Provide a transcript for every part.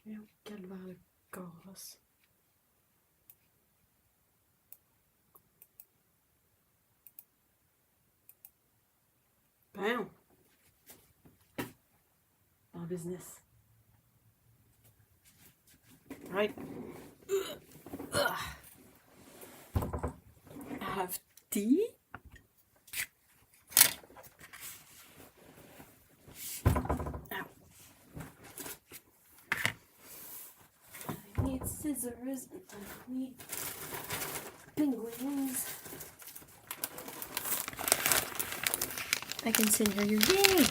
Et on cale vers le carrosse. Bam! En business. Right. I have tea. Ow. I need scissors and I need penguins. I can still hear you. Yay!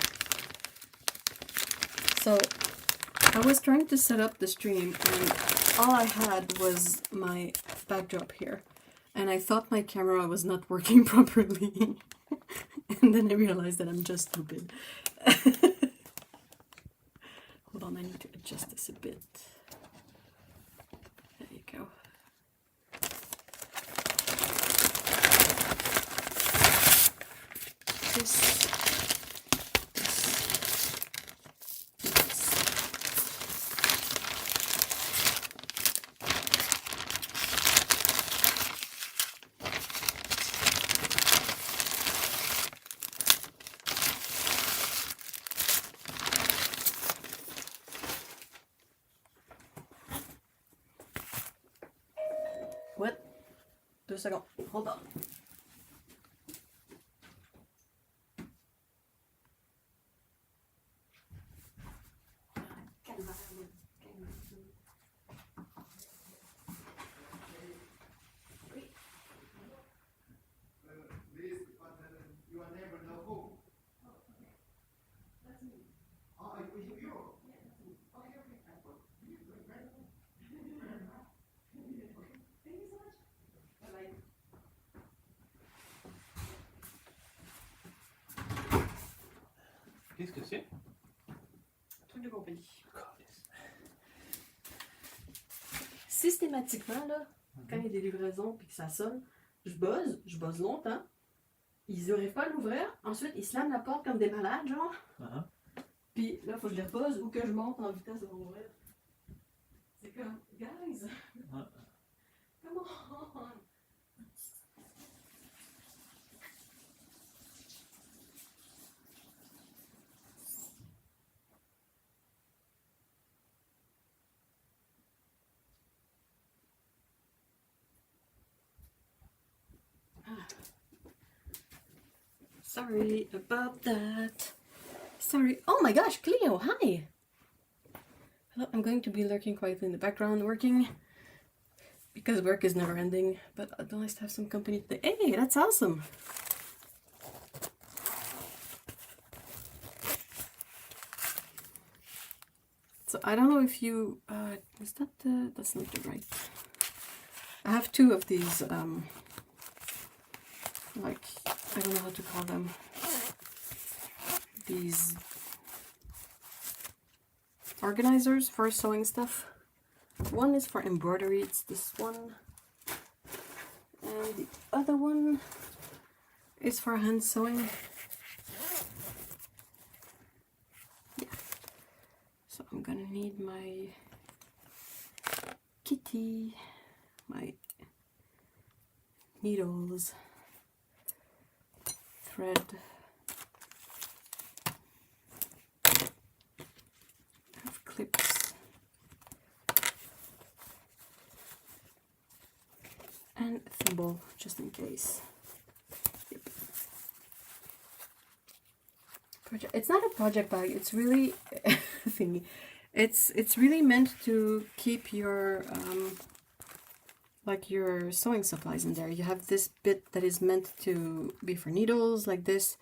So I was trying to set up the stream and all I had was my backdrop here. And I thought my camera was not working properly. And then I realized that I'm just stupid. Hold on, I need to adjust this a bit. There you go. This. What? 2 seconds. Hold on. Qu'est-ce que c'est? Truc de compagnie. Systématiquement, là, quand il y a des livraisons et que ça sonne, je buzz longtemps. Ils n'arrivent pas à l'ouvrir. Ensuite, ils slament la porte comme des malades, genre. Puis là, il faut que je les repose ou que je monte en vitesse pour ouvrir. C'est comme, guys, come on. Sorry about that. Sorry. Oh my gosh, Cleo, hi. Hello, I'm going to be lurking quietly in the background working because work is never ending, but it's nice to have some company today. Hey, that's awesome. So I don't know if you, is that the, that's not the right. I have 2 of these, like, I don't know how to call them, these organizers for sewing stuff. One is for embroidery, it's this one, and the other one is for hand sewing. Yeah. So I'm gonna need my kitty, my needles, thread, have clips, and a thimble just in case. Yep. It's not a project bag, it's really thingy. It's really meant to keep your like your sewing supplies in there. You have this bit that is meant to be for needles, like this,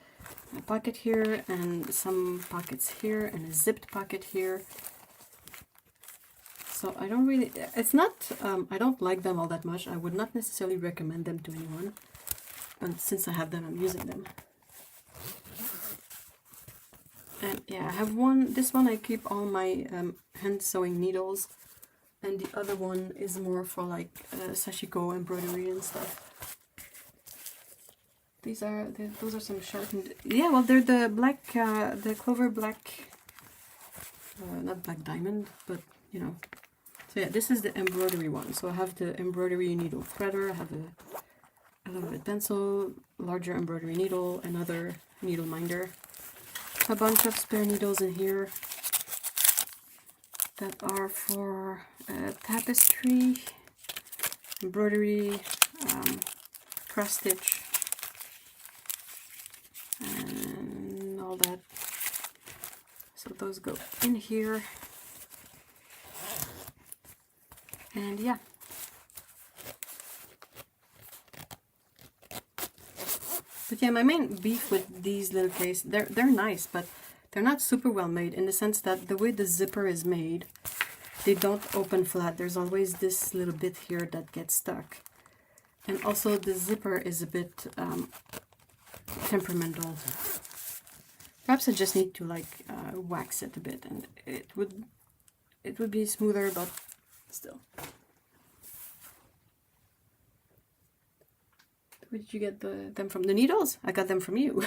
a pocket here, and some pockets here, and a zipped pocket here. So I don't really, it's not, I don't like them all that much. I would not necessarily recommend them to anyone, but since I have them, I'm using them. And yeah, I have one, this one I keep all my hand sewing needles, and the other one is more for like sashiko embroidery and stuff. These are, those are some sharpened, yeah, well they're the black, the clover black, not black diamond, but you know. So yeah, this is the embroidery one. So I have the embroidery needle threader, I have a little bit pencil, larger embroidery needle, another needle minder, a bunch of spare needles in here that are for tapestry, embroidery, cross stitch, and all that. So those go in here. And yeah. But yeah, my main beef with these little cases, they're nice, but they're not super well made in the sense that the way the zipper is made, they don't open flat. There's always this little bit here that gets stuck. And also the zipper is a bit temperamental. Perhaps I just need to like wax it a bit, and it would be smoother, but still. Where did you get them from? The needles? I got them from you.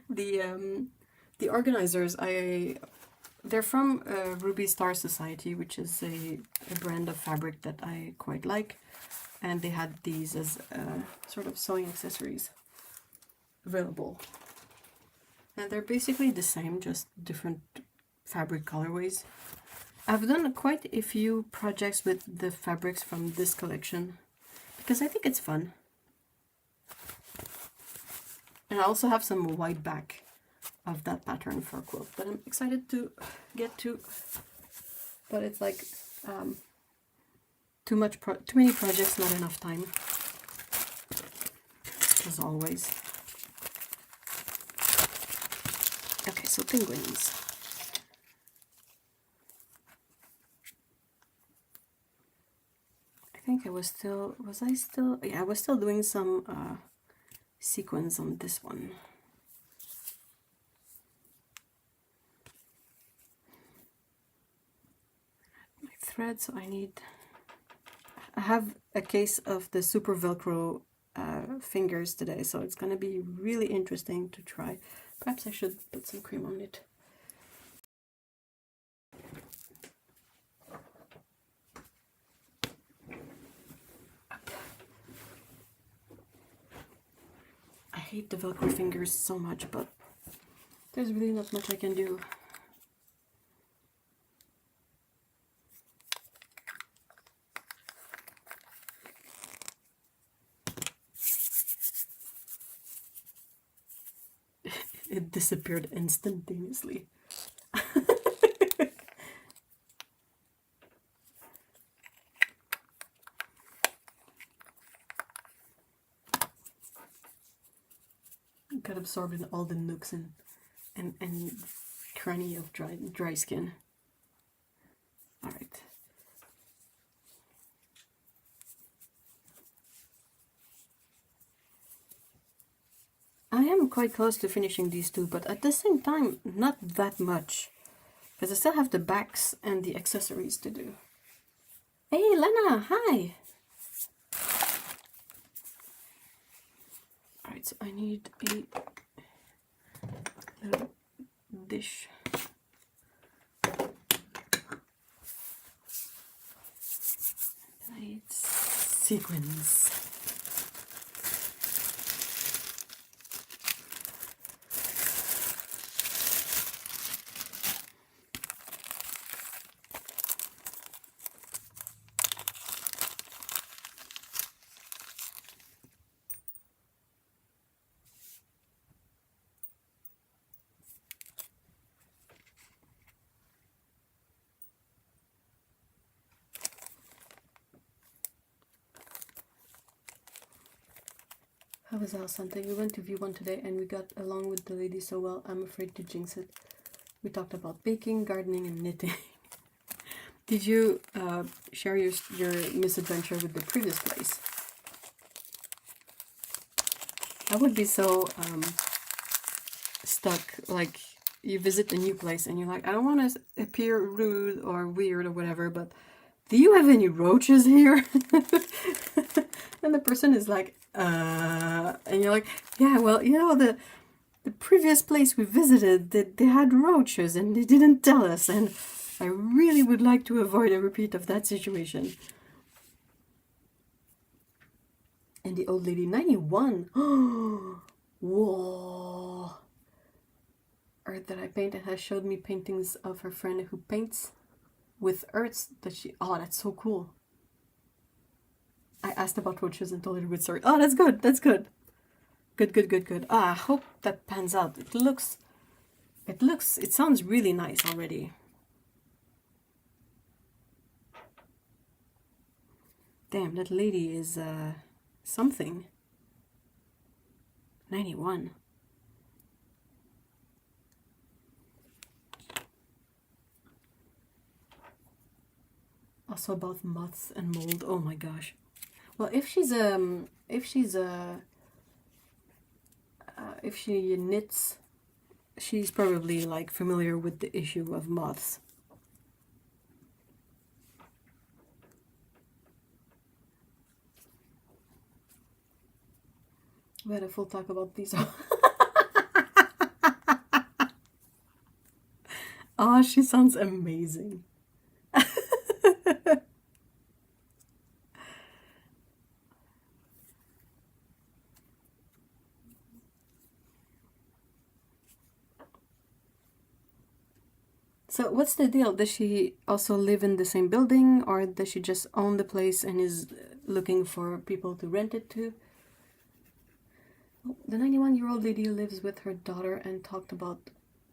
The organizers, they're from Ruby Star Society, which is a brand of fabric that I quite like, and they had these as sort of sewing accessories available. And they're basically the same, just different fabric colorways. I've done quite a few projects with the fabrics from this collection because I think it's fun. And I also have some white back of that pattern for a quilt that I'm excited to get to. But it's like too many projects, not enough time. As always. Okay, so penguins. I think I was still, yeah, I was still doing some sequins on this one. My thread, so I have a case of the super Velcro fingers today, so it's gonna be really interesting to try. Perhaps I should put some cream on it. I hate the Velcro fingers so much, but there's really not much I can do. It disappeared instantaneously. Got absorbed in all the nooks and cranny of dry skin. All right. I am quite close to finishing these two, but at the same time, not that much. Because I still have the backs and the accessories to do. Hey, Lena, hi! Alright, so I need a little dish. I need sequins. How was our Sunday? We went to view one today and we got along with the lady so well, I'm afraid to jinx it. We talked about baking, gardening, and knitting. Did you share your misadventure with the previous place? I would be so stuck, like you visit a new place and you're like, I don't want to appear rude or weird or whatever, but do you have any roaches here? And the person is like, and you're like, yeah, well, you know, the previous place we visited, they had roaches and they didn't tell us, and I really would like to avoid a repeat of that situation. And the old lady, 91. Whoa. Art that I painted has showed me paintings of her friend who paints with earths that she... Oh, that's so cool. I asked about roaches and told her with story. Oh, that's good. That's good. Good. Ah, I hope that pans out. It sounds really nice already. Damn, that lady is something. 91. Also about moths and mold. Oh my gosh. Well, if she knits, she's probably like familiar with the issue of moths. We had a full talk about these. Oh, she sounds amazing. So what's the deal? Does she also live in the same building, or does she just own the place and is looking for people to rent it to? Oh, the 91-year-old lady lives with her daughter and talked about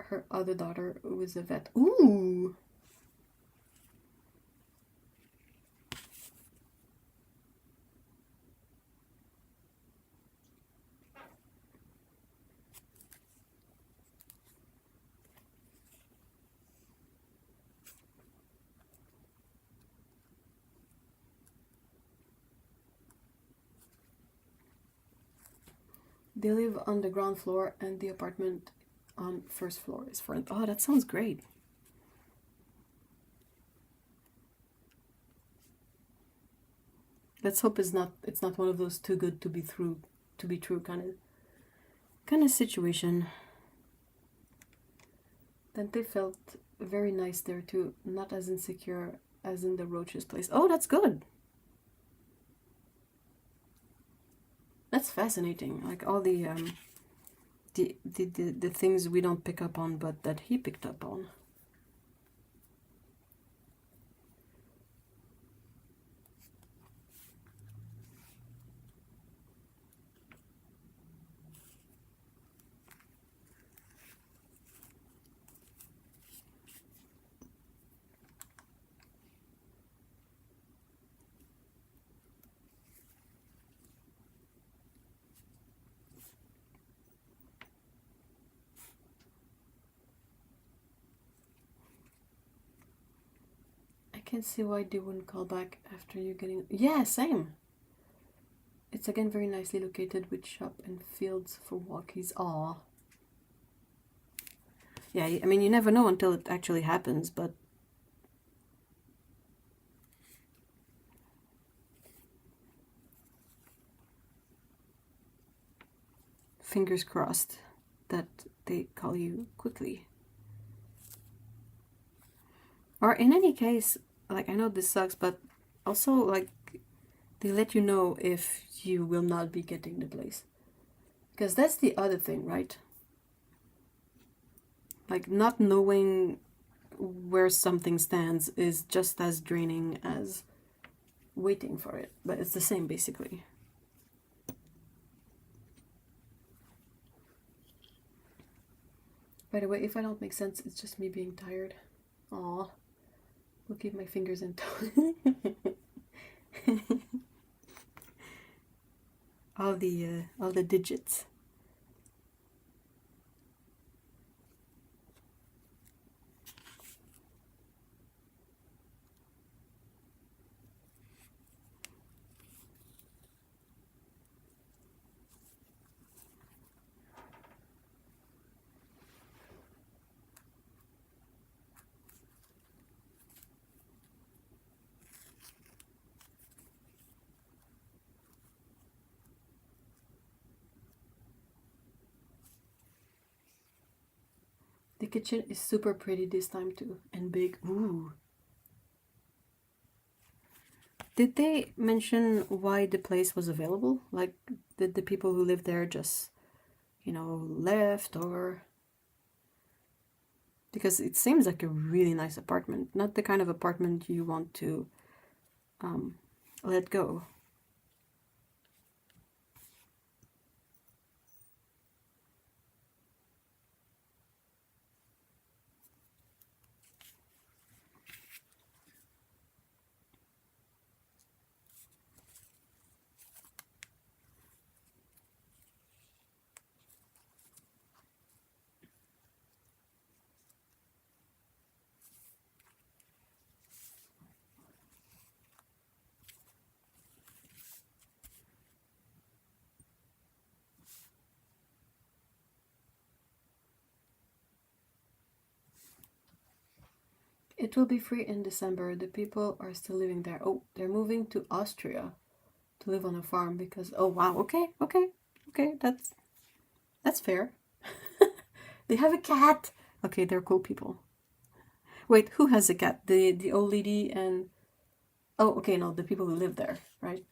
her other daughter who is a vet. Ooh! They live on the ground floor and the apartment on first floor is for rent. Oh, that sounds great. Let's hope it's not one of those too good to be true kind of situation. Dante felt very nice there too, not as insecure as in the roaches place. Oh, that's good. That's fascinating. Like all the things we don't pick up on, but that he picked up on. I can't see why they wouldn't call back after you getting... Yeah, same. It's again very nicely located with shop and fields for walkies. Aw. Yeah, I mean, you never know until it actually happens, but... Fingers crossed that they call you quickly. Or in any case, like, I know this sucks, but also, like, they let you know if you will not be getting the place. Because that's the other thing, right? Like, not knowing where something stands is just as draining as waiting for it. But it's the same, basically. By the way, if I don't make sense, it's just me being tired. Aw. We'll keep my fingers in tow. all the digits. The kitchen is super pretty this time too, and big. Ooh. Did they mention why the place was available? Like, did the people who lived there just, you know, left, or... Because it seems like a really nice apartment. Not the kind of apartment you want to let go. It will be free in December. The people are still living there. Oh, they're moving to Austria to live on a farm because... Oh, wow. Okay. That's fair. They have a cat. Okay, they're cool people. Wait, who has a cat? The old lady and... Oh, okay, no, the people who live there, right?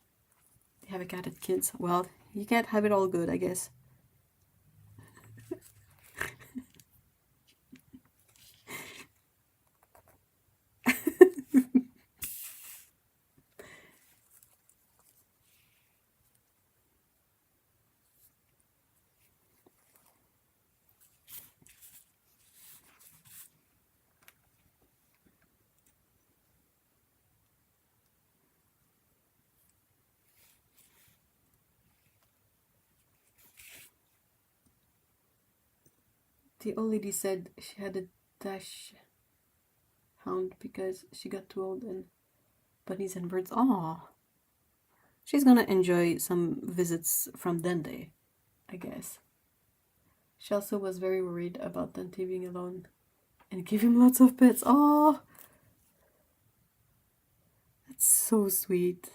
They have a cat and kids. Well, you can't have it all good, I guess. The old lady said she had a dash hound because she got too old and bunnies and birds. Oh, she's gonna enjoy some visits from Dende, I guess. She also was very worried about Dante being alone and gave him lots of pets. Oh, that's so sweet.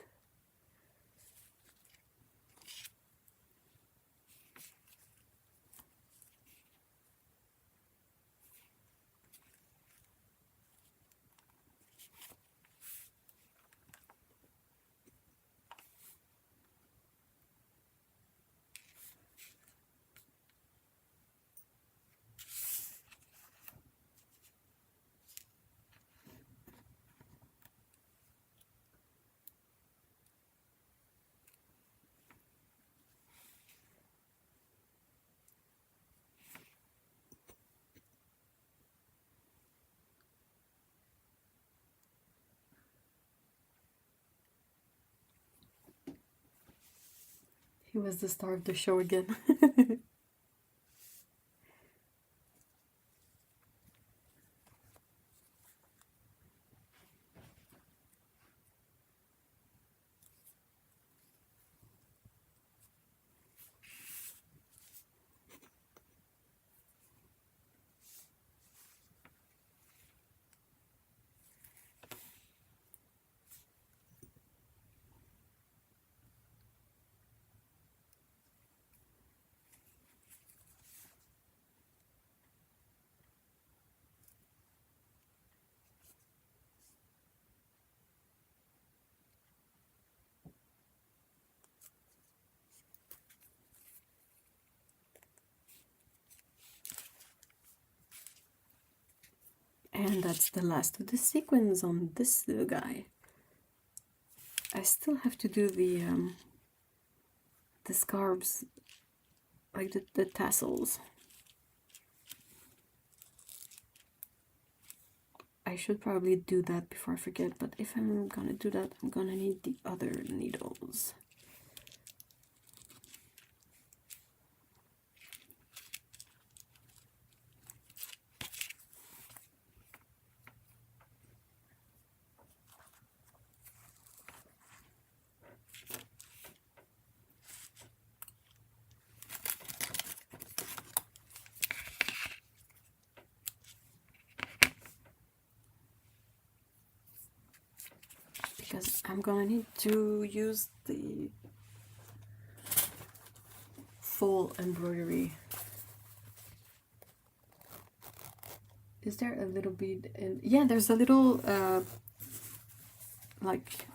He was the star of the show again. And that's the last of the sequins on this little guy. I still have to do the scarves, like the tassels. I should probably do that before I forget, but if I'm gonna do that, I'm gonna need the other needles. Because I'm gonna need to use the full embroidery Is there a little bead in? Yeah, there's a little, like,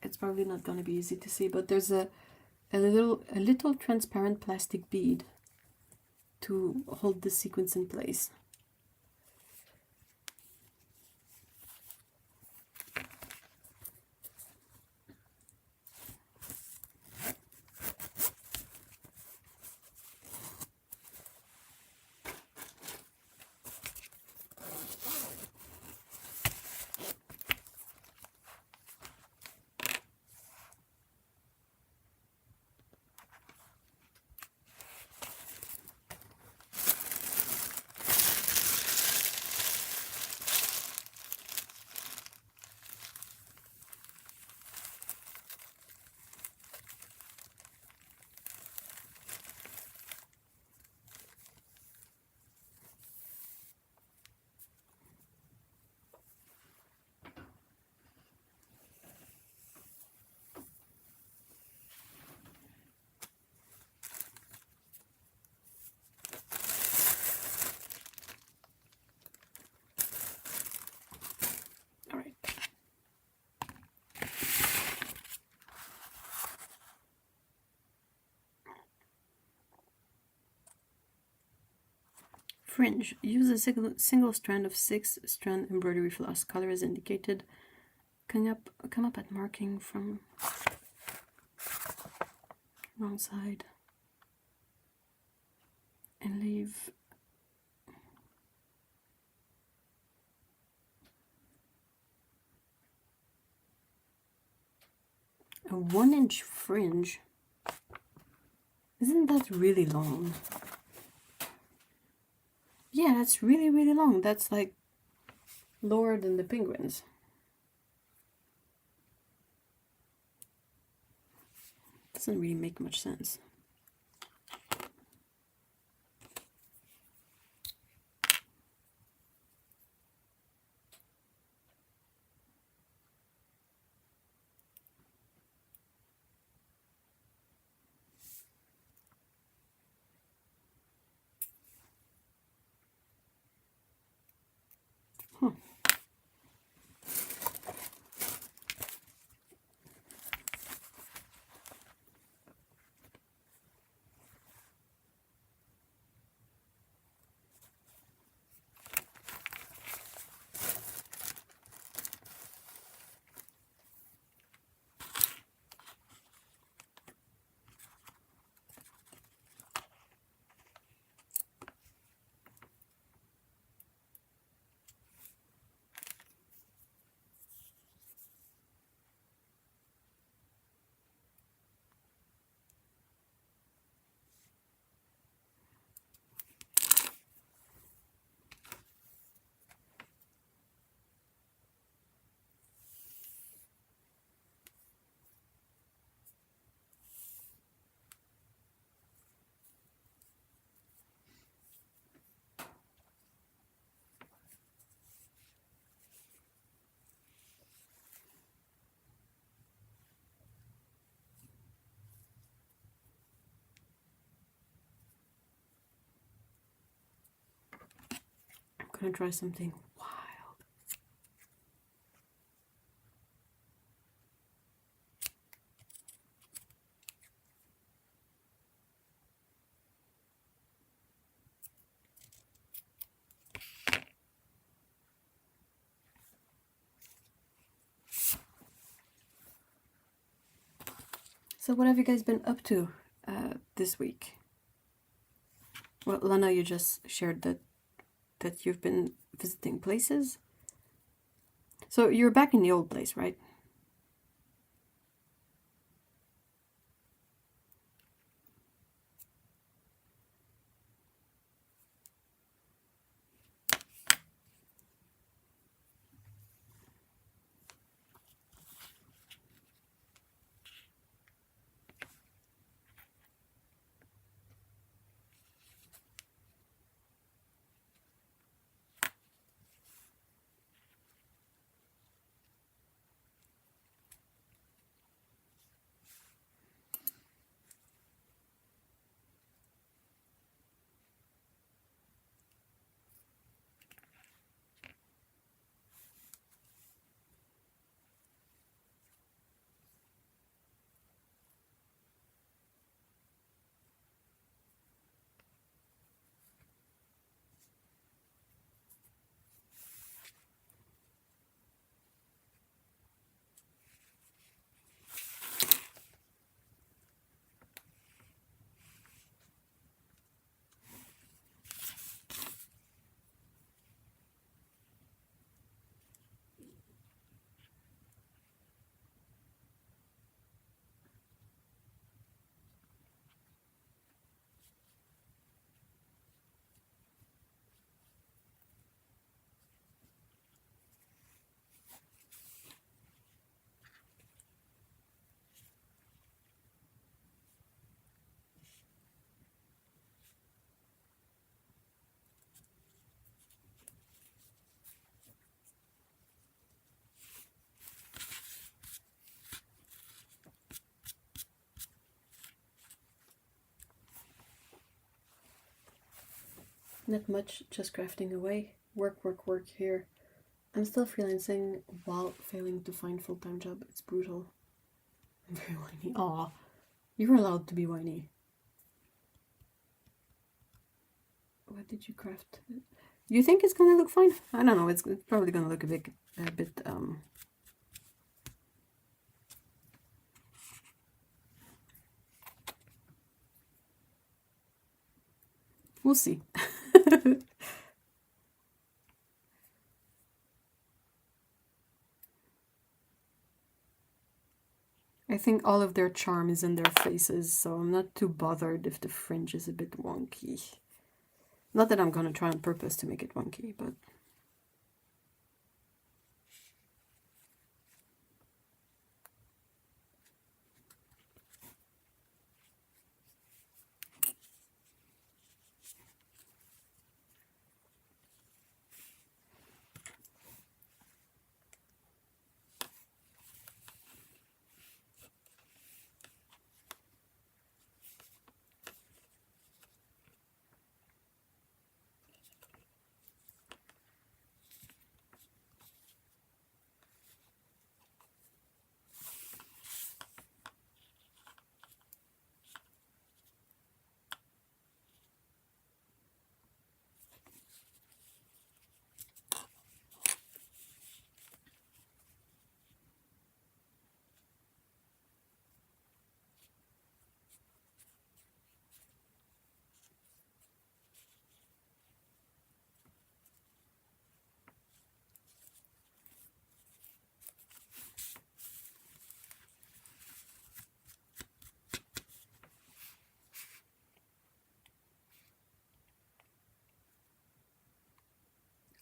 it's probably not gonna be easy to see, but there's a little transparent plastic bead to hold the sequence in place. Fringe. Use a single strand of 6-strand embroidery floss. Color is indicated. Come up at marking from wrong side and leave a 1-inch fringe. Isn't that really long? Yeah, that's really, really long. That's like lower than the penguins. Doesn't really make much sense. Huh. I'm gonna try something wild. So what have you guys been up to this week? Well, Lana, you just shared that you've been visiting places. So you're back in the old place, right? Not much, just crafting away. Work, work, work here. I'm still freelancing while failing to find full-time job. It's brutal. I'm very whiny. Aw, you're allowed to be whiny. What did you craft? You think it's gonna look fine? I don't know. It's probably gonna look a bit. We'll see. I think all of their charm is in their faces, so I'm not too bothered if the fringe is a bit wonky. Not that I'm gonna try on purpose to make it wonky, but...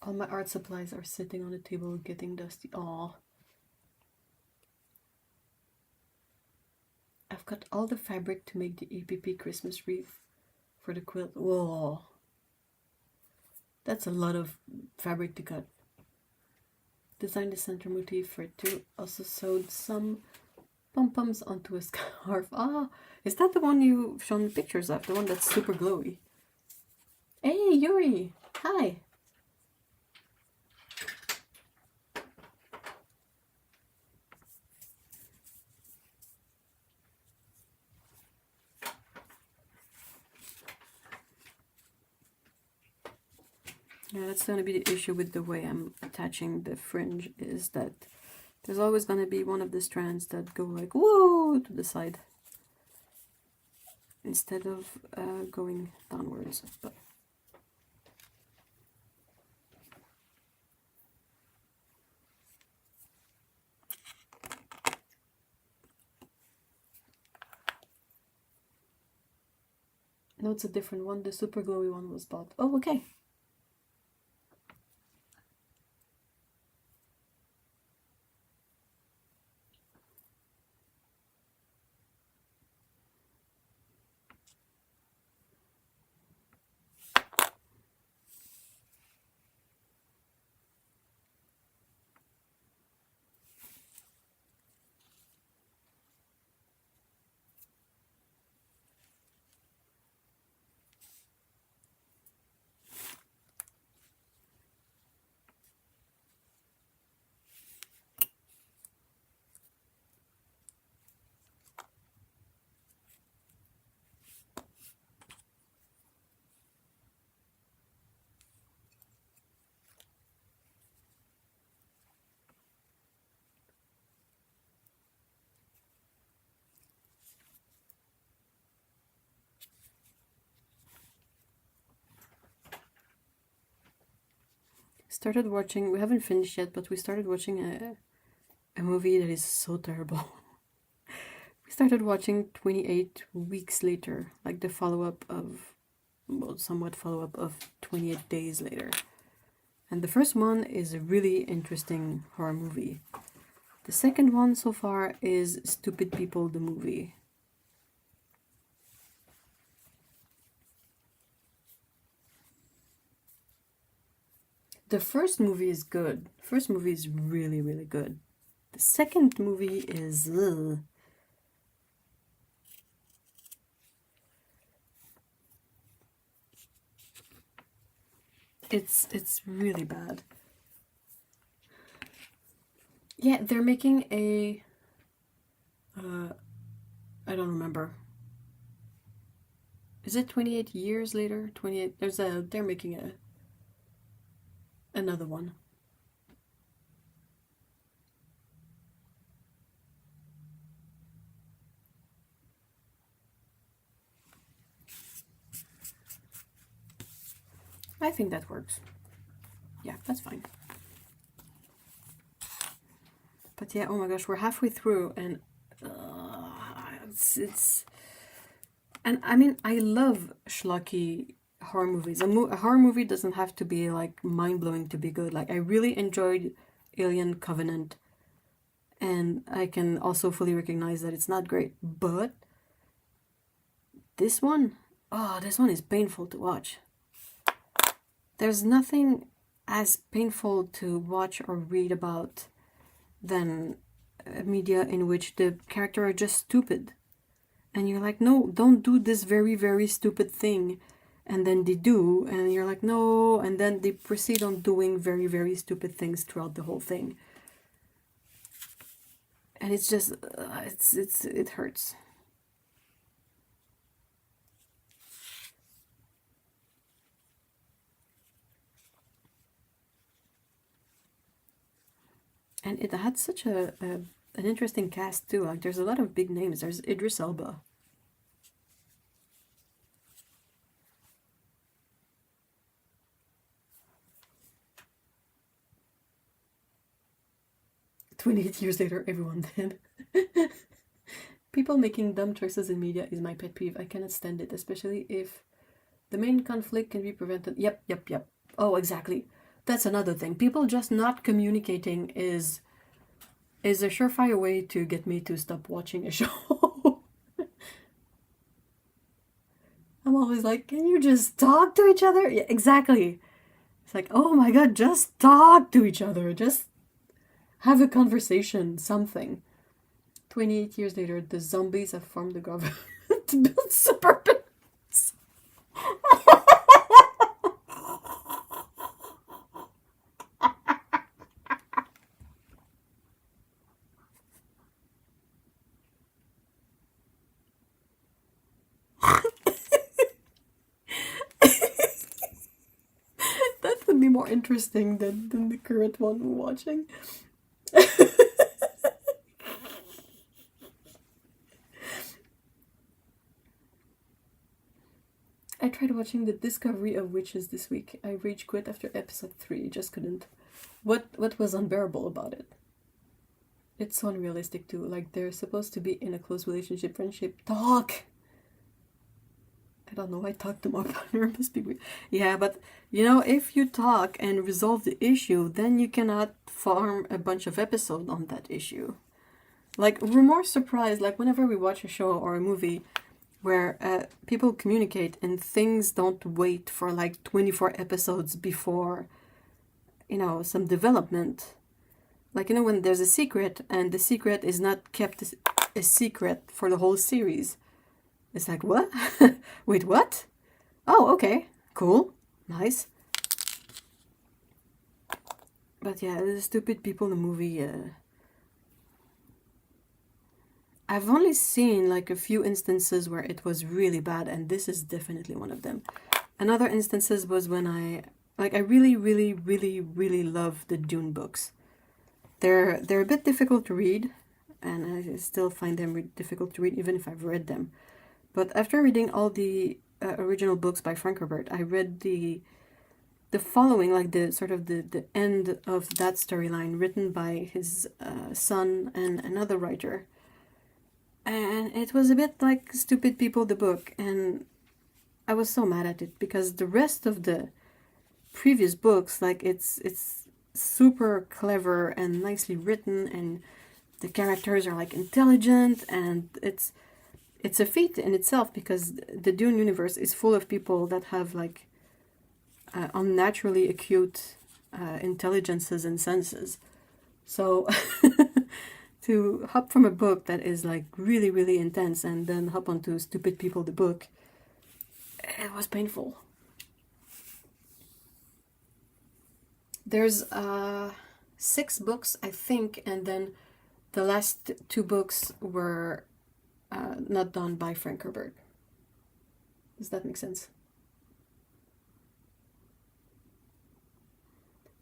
All my art supplies are sitting on the table getting dusty. Aww. I've got all the fabric to make the APP Christmas wreath for the quilt. Whoa. That's a lot of fabric to cut. Designed the center motif for it too. Also sewed some pom-poms onto a scarf. Ah, is that the one you've shown me pictures of? The one that's super glowy? Hey, Yuri! Hi! Yeah, that's going to be the issue with the way I'm attaching the fringe, is that there's always going to be one of the strands that go like, whoa, to the side, instead of going downwards. But no, it's a different one. The super glowy one was bought. Oh, okay. Started watching, we haven't finished yet, but we started watching a movie that is so terrible. We started watching 28 Weeks Later, like the follow-up of, well, somewhat follow-up of 28 Days Later. And the first one is a really interesting horror movie. The second one so far is Stupid People, the movie. The first movie is good. The first movie is really, really good. The second movie is... ugh. It's really bad. Yeah, they're making a I don't remember. Is it 28 years later? 28. They're making another one. I think that works. Yeah, that's fine. But yeah, oh my gosh, we're halfway through, and it's and I mean, I love schlocky horror movies. A horror movie doesn't have to be like mind-blowing to be good. Like, I really enjoyed Alien Covenant, and I can also fully recognize that it's not great, but this one is painful to watch. There's nothing as painful to watch or read about than media in which the characters are just stupid. And you're like, no, don't do this very, very stupid thing. And then they do, and you're like, no, and then they proceed on doing very, very stupid things throughout the whole thing. And it's just, it hurts. And it had such an interesting cast too. Like, there's a lot of big names. There's Idris Elba. "28 years later, everyone dead." People making dumb choices in media is my pet peeve. I cannot stand it, especially if the main conflict can be prevented. Yep. Oh, exactly. That's another thing. People just not communicating is a surefire way to get me to stop watching a show. I'm always like, can you just talk to each other? Yeah, exactly. It's like, oh my god, just talk to each other. Just have a conversation, something. 28 years later, the zombies have formed the government to build suburbans. That would be more interesting than the current one we're watching. I tried watching The Discovery of Witches this week. I rage quit after episode 3. Just couldn't. What was unbearable about it? It's so unrealistic too. Like, they're supposed to be in a close relationship, friendship. Talk! I don't know, I talked to my partner. Must be weird. Yeah, but you know, if you talk and resolve the issue, then you cannot farm a bunch of episodes on that issue. Like, we're more surprised, like, whenever we watch a show or a movie where people communicate and things don't wait for like 24 episodes before, you know, some development. Like, you know, when there's a secret and the secret is not kept a secret for the whole series. It's like, what? Wait, what? Oh, okay. Cool. Nice. But yeah, the stupid people in the movie, I've only seen like a few instances where it was really bad, and this is definitely one of them. Another instances was when I really, really, really, really love the Dune books. They're a bit difficult to read, and I still find them difficult to read even if I've read them. But after reading all the original books by Frank Herbert, I read the following, like the sort of the end of that storyline written by his son and another writer. And it was a bit like Stupid People, the book, and I was so mad at it because the rest of the previous books, like it's super clever and nicely written, and the characters are like intelligent, and it's a feat in itself because the Dune universe is full of people that have like unnaturally acute intelligences and senses. So to hop from a book that is like really, really intense and then hop onto Stupid People, the book, it was painful. There's 6 books, I think, and then the last 2 books were not done by Frank Herbert. Does that make sense?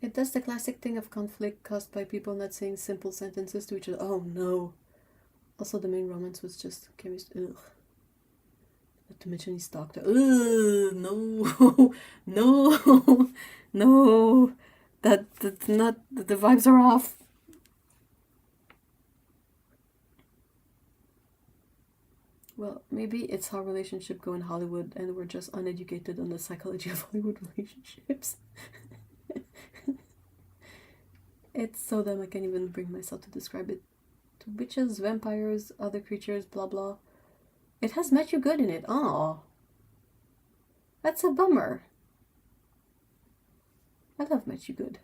It does the classic thing of conflict caused by people not saying simple sentences to each other. Oh no. Also, the main romance was just chemistry. Ugh. Not to mention he stalked her. Ugh, no. No. No. That's not. The vibes are off. Well, maybe it's how relationships go in Hollywood and we're just uneducated on the psychology of Hollywood relationships. It's so dumb I can't even bring myself to describe it. To witches, vampires, other creatures, blah blah. It has Matthew Good in it. Oh, that's a bummer. I love Matthew Good.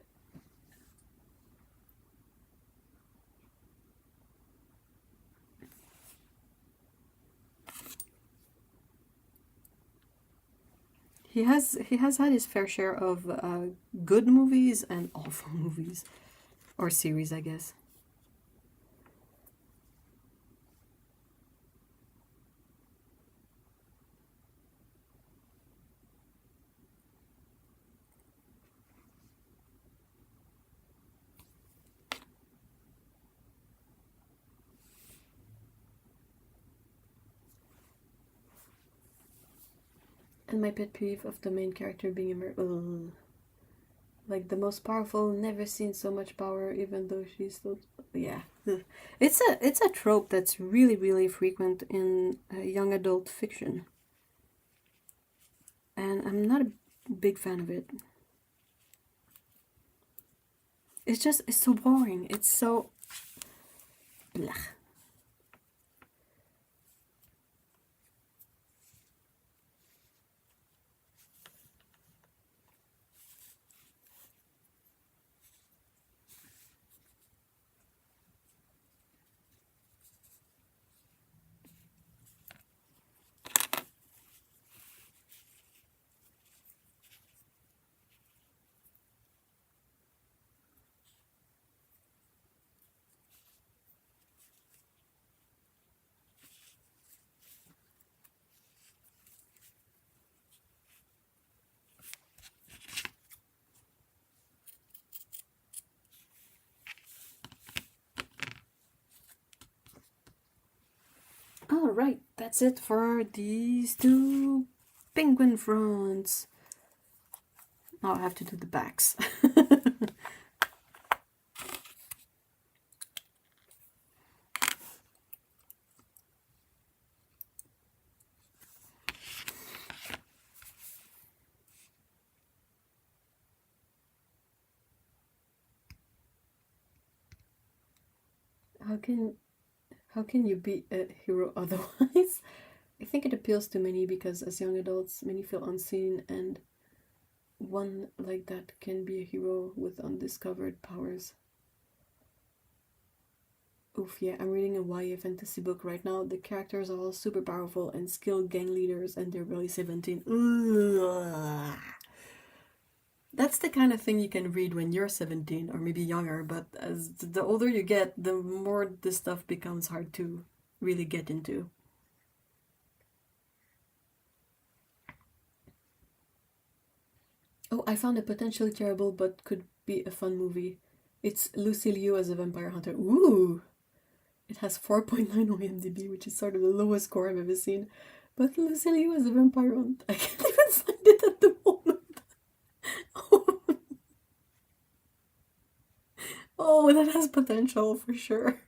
He has had his fair share of good movies and awful movies. Or series, I guess. And my pet peeve of the main character being American. Like the most powerful, never seen so much power, even though she's so... Yeah. It's a trope that's really, really frequent in young adult fiction. And I'm not a big fan of it. It's so boring. It's so... Blah. Alright, that's it for these 2 penguin fronts. Now I have to do the backs. How can you be a hero otherwise? I think it appeals to many because as young adults, many feel unseen, and one like that can be a hero with undiscovered powers. Oof, yeah, I'm reading a YA fantasy book right now. The characters are all super powerful and skilled gang leaders, and they're really 17. Ugh. That's the kind of thing you can read when you're 17 or maybe younger, but as the older you get, the more this stuff becomes hard to really get into. Oh, I found a potentially terrible but could be a fun movie. It's Lucy Liu as a vampire hunter. Ooh! It has 4.9 on IMDb, which is sort of the lowest score I've ever seen. But Lucy Liu as a vampire hunter, I can't even find it at the moment. Oh, that has potential for sure.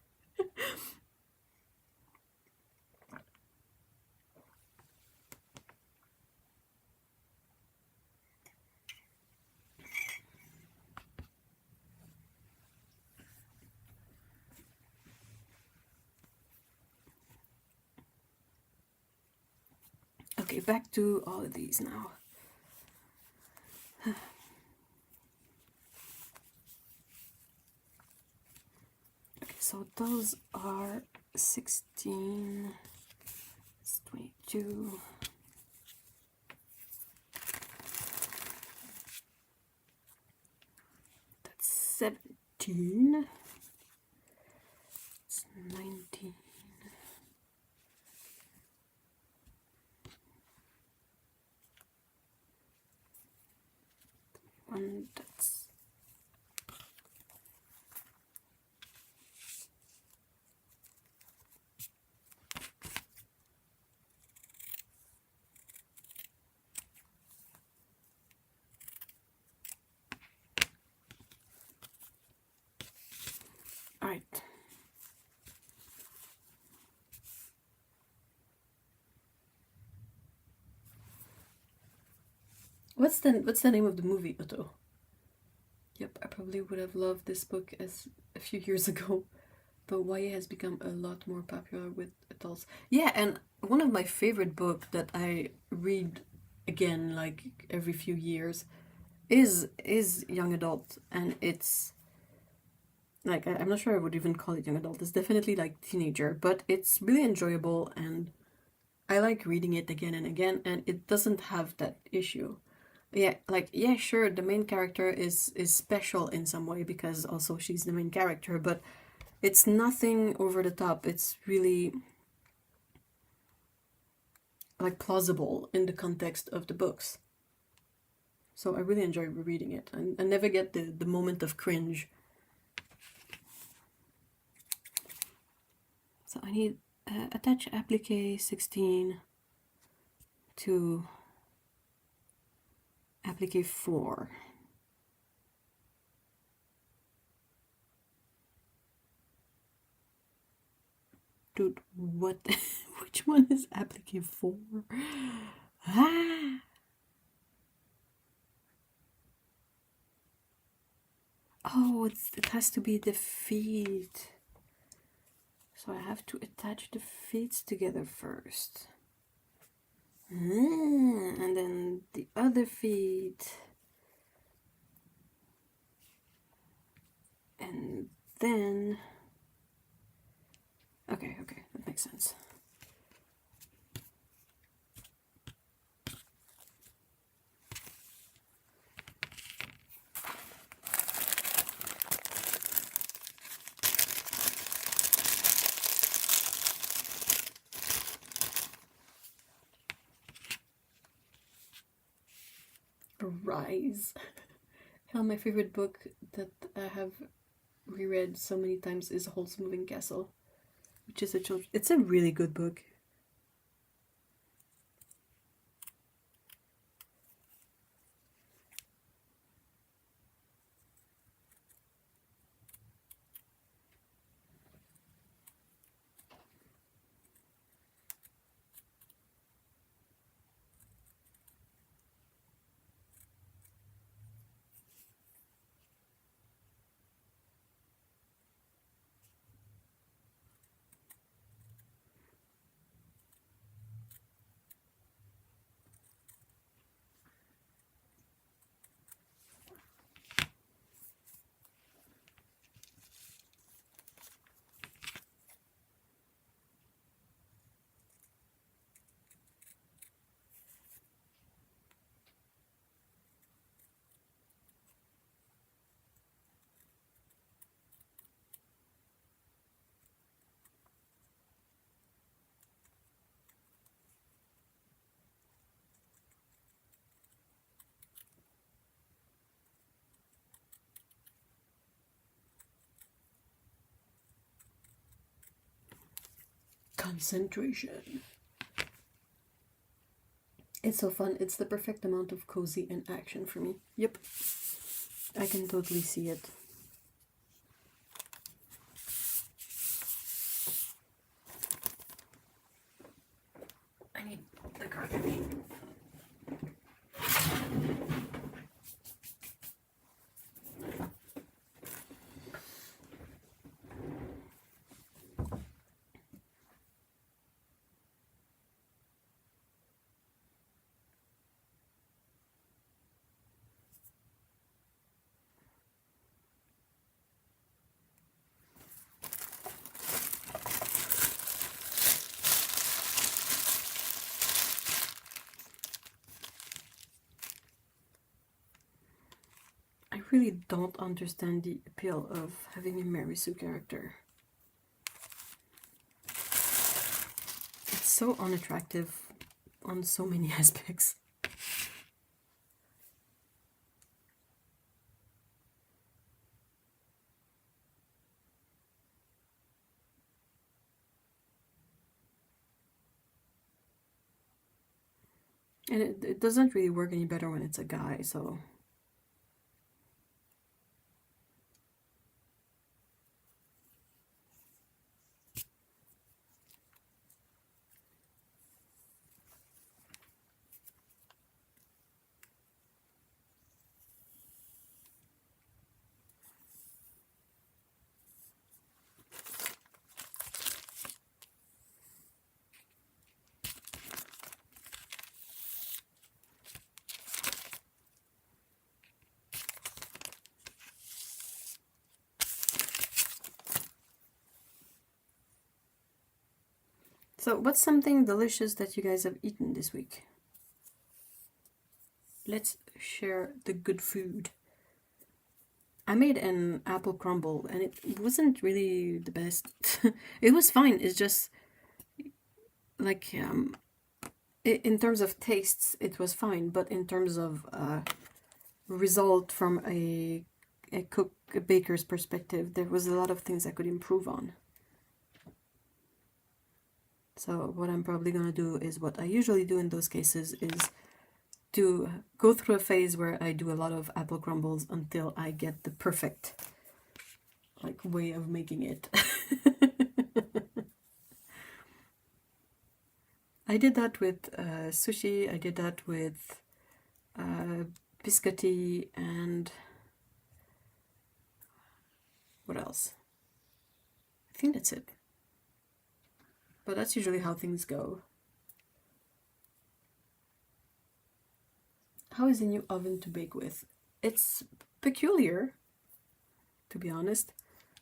Okay, back to all of these now. Okay, so those are 16, it's 22. 17. It's 19. And that's all right. What's the name of the movie, Otto? Yep, I probably would have loved this book as a few years ago, but YA has become a lot more popular with adults. Yeah, and one of my favorite books that I read again like every few years is young adult, and it's like I'm not sure I would even call it young adult. It's definitely like teenager, but it's really enjoyable, and I like reading it again and again, and it doesn't have that issue. Yeah, like, yeah, sure, the main character is special in some way because also she's the main character, but it's nothing over the top. It's really like plausible in the context of the books. So I really enjoy rereading it. I never get the moment of cringe. So I need attach applique 16 to applique 4. Dude, what? Which one is applique 4? Ah! Oh, it has to be the feet. So I have to attach the feet together first. And then the other feet. And then... Okay, that makes sense. Rise. Hell, my favorite book that I have reread so many times is Holt's Moving Castle, which is it's a really good book. Concentration. It's so fun. It's the perfect amount of cozy and action for me. Yep. I can totally see it. I need the carton. really don't understand the appeal of having a Mary Sue character. It's so unattractive on so many aspects. And it doesn't really work any better when it's a guy, so... So, what's something delicious that you guys have eaten this week? Let's share the good food. I made an apple crumble and it wasn't really the best. It was fine. It's just like in terms of tastes, it was fine, but in terms of result from a baker's perspective, there was a lot of things I could improve on. So what I'm probably going to do is what I usually do in those cases is to go through a phase where I do a lot of apple crumbles until I get the perfect way of making it. I did that with sushi, I did that with biscotti, and what else? I think that's it. But that's usually how things go. How is a new oven to bake with? It's peculiar, to be honest.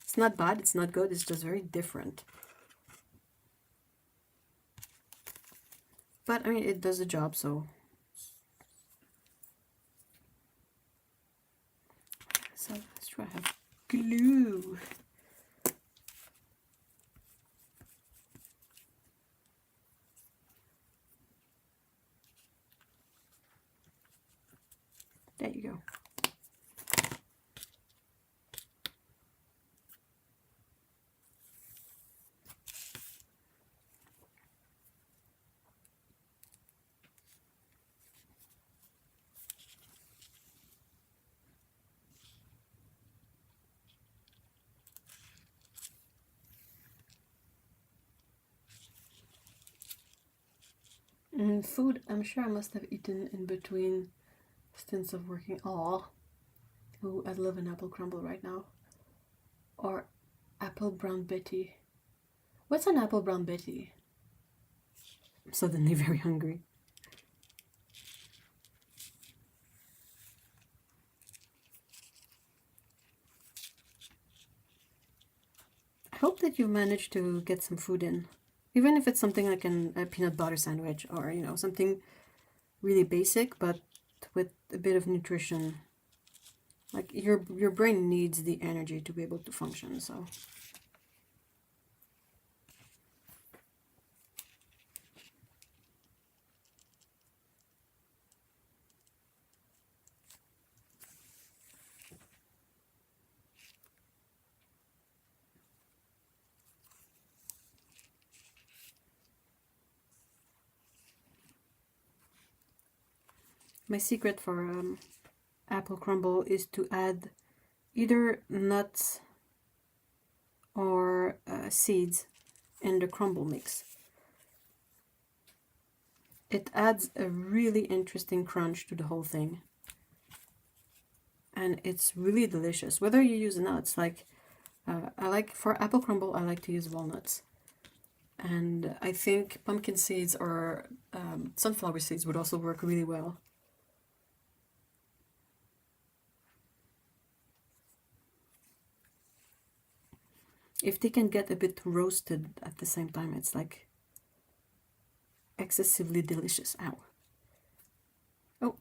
It's not bad, it's not good, it's just very different. But, I mean, it does the job, so... So, let's try to have glue. There you go. And food, I'm sure I must have eaten in between stints of working. Oh, I'd love an apple crumble right now. Or apple brown Betty. What's an apple brown Betty? I'm suddenly very hungry. I hope that you managed to get some food in. Even if it's something like a peanut butter sandwich or, you know, something really basic, but with a bit of nutrition. Like, your brain needs the energy to be able to function, so... My secret for apple crumble is to add either nuts or seeds in the crumble mix. It adds a really interesting crunch to the whole thing. And it's really delicious. Whether you use nuts, for apple crumble, I like to use walnuts. And I think pumpkin seeds or sunflower seeds would also work really well. If they can get a bit roasted at the same time, it's like excessively delicious. Ow. Oh.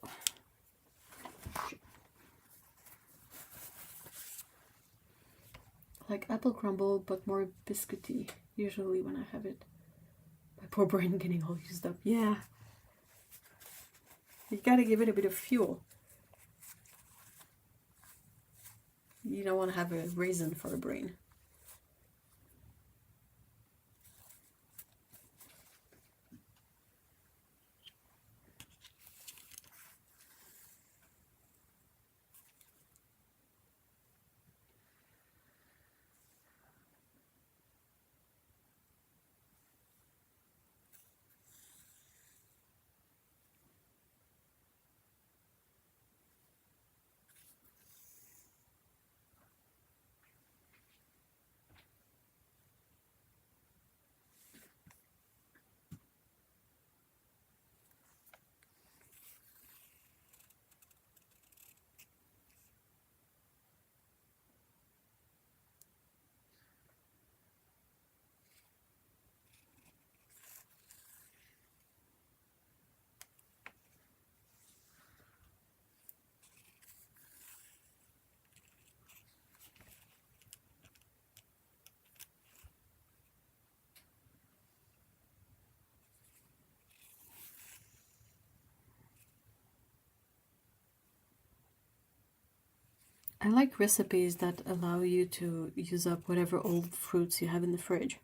Like apple crumble, but more biscuity, usually when I have it. My poor brain getting all used up. Yeah. You gotta give it a bit of fuel. You don't want to have a raisin for a brain. I like recipes that allow you to use up whatever old fruits you have in the fridge.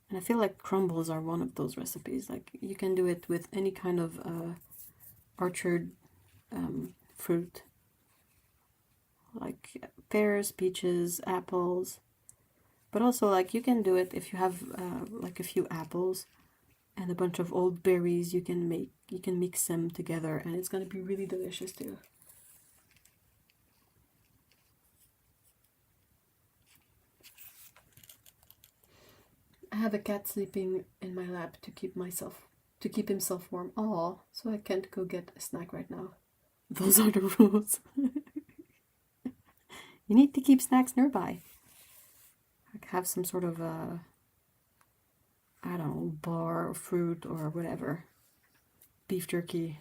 And I feel like crumbles are one of those recipes. Like you can do it with any kind of orchard fruit. Like pears, peaches, apples. But also like you can do it if you have like a few apples and a bunch of old berries. You can mix them together and it's going to be really delicious too. I have a cat sleeping in my lap to keep himself warm. Oh, so I can't go get a snack right now. Those are the rules. You need to keep snacks nearby. Like have some sort of I don't know, bar or fruit or whatever. Beef jerky.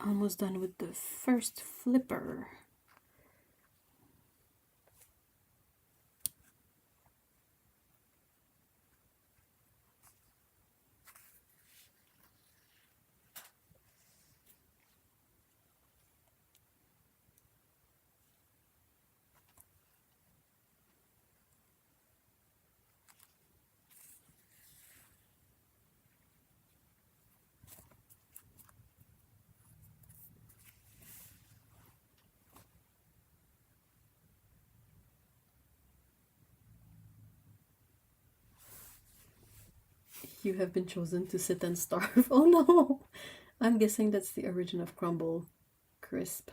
Almost done with the first flipper. You have been chosen to sit and starve. Oh no! I'm guessing that's the origin of crumble, crisp,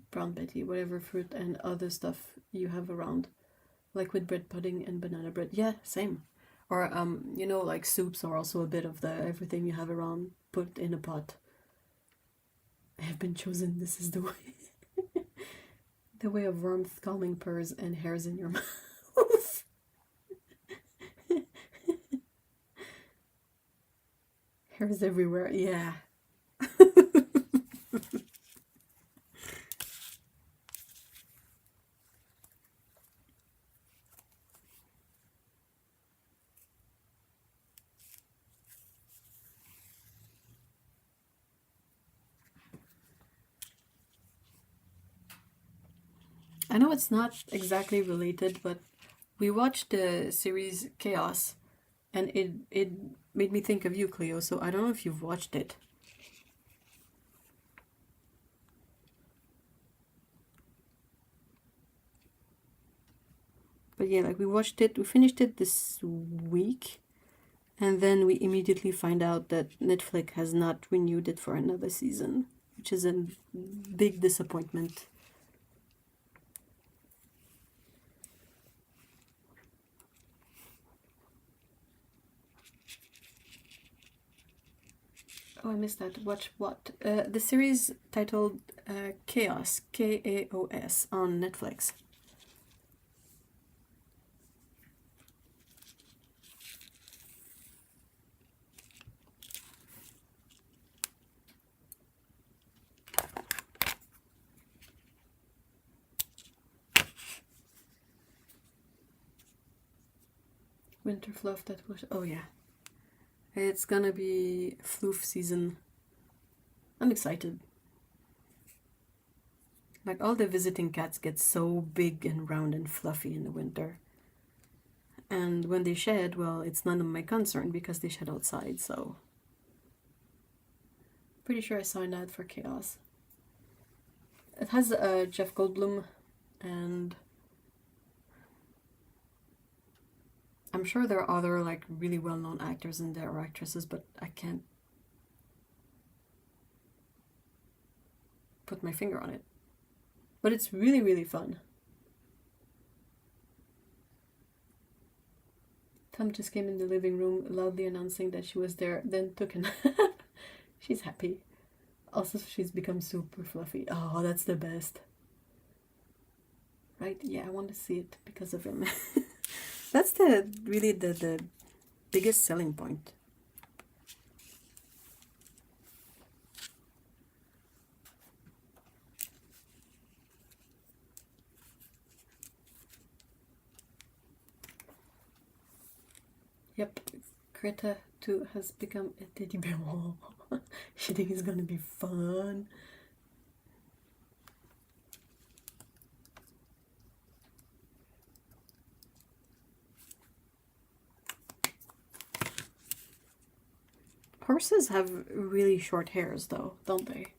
brown betty, whatever fruit and other stuff you have around. Like with bread pudding and banana bread. Yeah, same. Or, you know, like soups are also a bit of the everything you have around put in a pot. I have been chosen, this is the way. The way of warmth, calming purrs, and hairs in your mouth. Hairs everywhere, yeah. I know it's not exactly related, but we watched the series Chaos, and it made me think of you, Cleo, so I don't know if you've watched it. But yeah, like we watched it, we finished it this week, and then we immediately find out that Netflix has not renewed it for another season, which is a big disappointment. Oh, I missed that. Watch what? The series titled Chaos, K-A-O-S, on Netflix. Winter fluff that was... Oh, yeah. It's gonna be floof season. I'm excited. Like, all the visiting cats get so big and round and fluffy in the winter. And when they shed, well, it's none of my concern because they shed outside, so... Pretty sure I saw an ad for Chaos. It has Jeff Goldblum, and... I'm sure there are other, like, really well-known actors in there or actresses, but I can't put my finger on it. But it's really, really fun. Tom just came in the living room, loudly announcing that she was there, then took a nap. She's happy. Also, she's become super fluffy. Oh, that's the best. Right? Yeah, I want to see it because of him. That's really the biggest selling point. Yep, Greta too has become a teddy bear. She thinks it's gonna be fun. Horses have really short hairs though, don't they?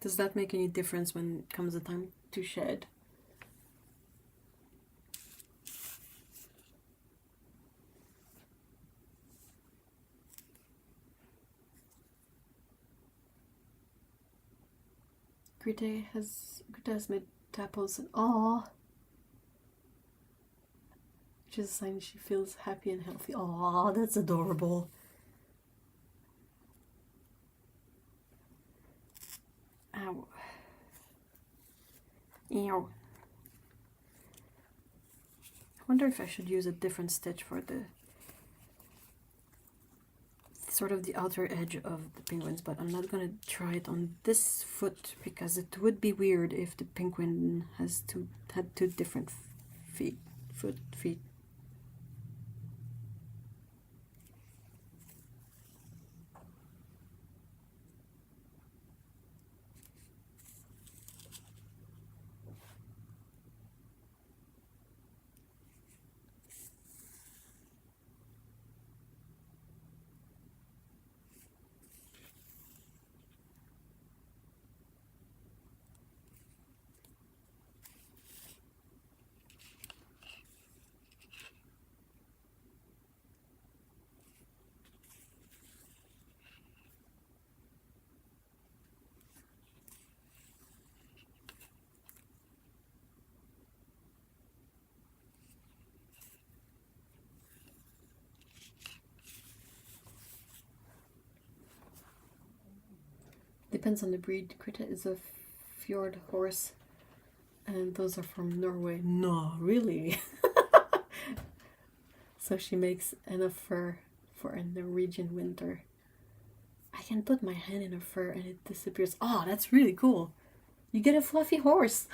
Does that make any difference when it comes the time to shed? Greta has made tapples and aww. Which is a sign she feels happy and healthy. Aww, that's adorable. Ow. Ew. I wonder if I should use a different stitch for the sort of the outer edge of the penguins, but I'm not gonna try it on this foot because it would be weird if the penguin had two different feet. depends on the breed. Krita is a fjord horse, and those are from Norway. No, really? So she makes enough fur for a Norwegian winter. I can put my hand in her fur and it disappears. Oh, that's really cool. You get a fluffy horse.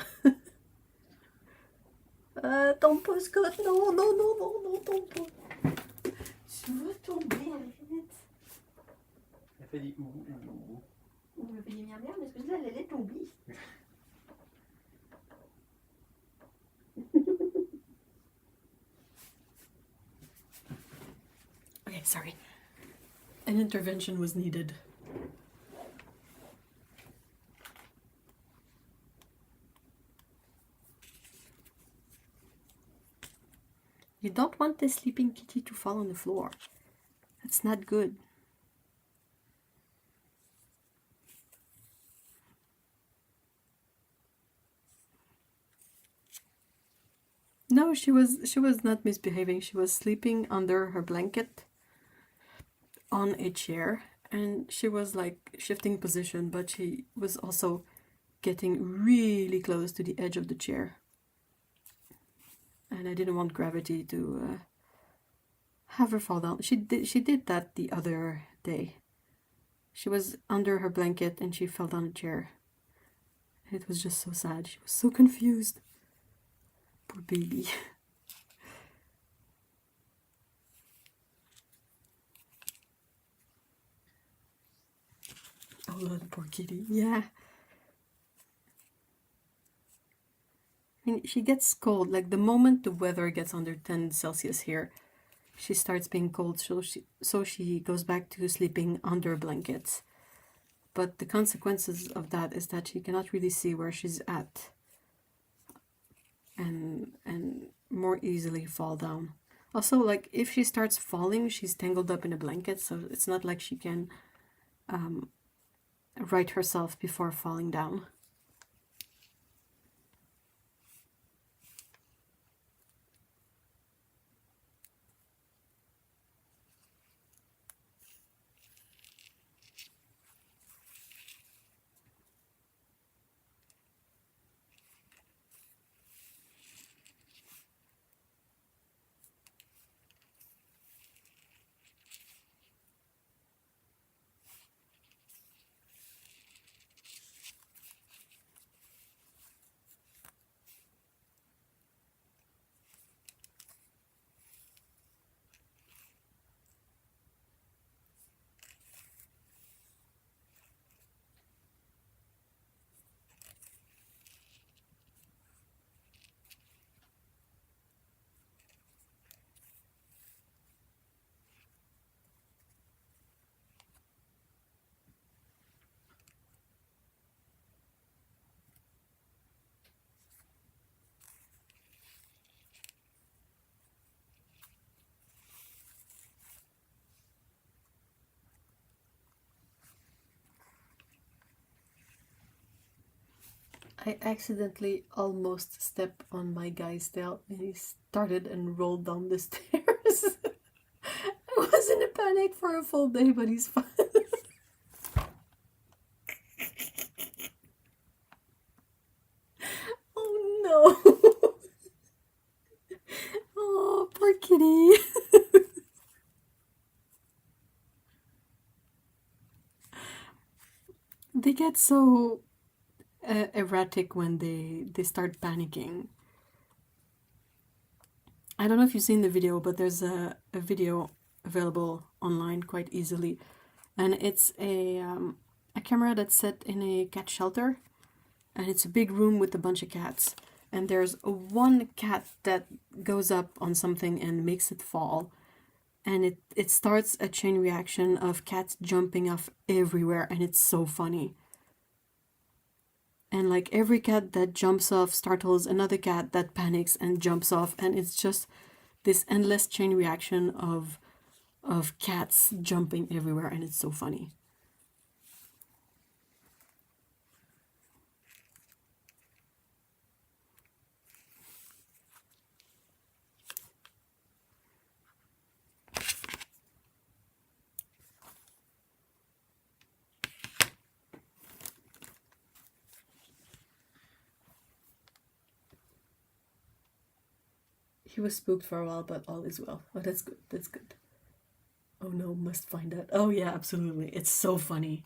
Tompo, Scott, no, no, no, no, no, Tompo. Tu vas tomber, arrête. Elle fait des ou. On me fait des miam miam, mais excuse-moi, elle allait tomber. Okay, sorry. An intervention was needed. You don't want the sleeping kitty to fall on the floor. That's not good. No, she was not misbehaving. She was sleeping under her blanket on a chair, and she was like shifting position, but she was also getting really close to the edge of the chair. And I didn't want gravity to have her fall down. She did that the other day. She was under her blanket and she fell down a chair. It was just so sad. She was so confused. Poor baby. Oh, the poor kitty. Yeah. I mean, she gets cold. Like the moment the weather gets under 10 Celsius here, she starts being cold. So she goes back to sleeping under blankets. But the consequences of that is that she cannot really see where she's at. And more easily fall down. Also, like if she starts falling, she's tangled up in a blanket, so it's not like she can right herself before falling down. I accidentally almost stepped on my guy's tail and he started and rolled down the stairs. I was in a panic for a full day, but he's fine. Oh no! Oh, poor kitty. They get so erratic when they start panicking. I don't know if you've seen the video, but there's a video available online quite easily, and it's a camera that's set in a cat shelter, and it's a big room with a bunch of cats, and there's one cat that goes up on something and makes it fall, and it starts a chain reaction of cats jumping off everywhere, and it's so funny. And like every cat that jumps off startles another cat that panics and jumps off, and it's just this endless chain reaction of cats jumping everywhere, and it's so funny. He was spooked for a while, but all is well. Oh, that's good. That's good. Oh no, must find out. Oh yeah, absolutely. It's so funny.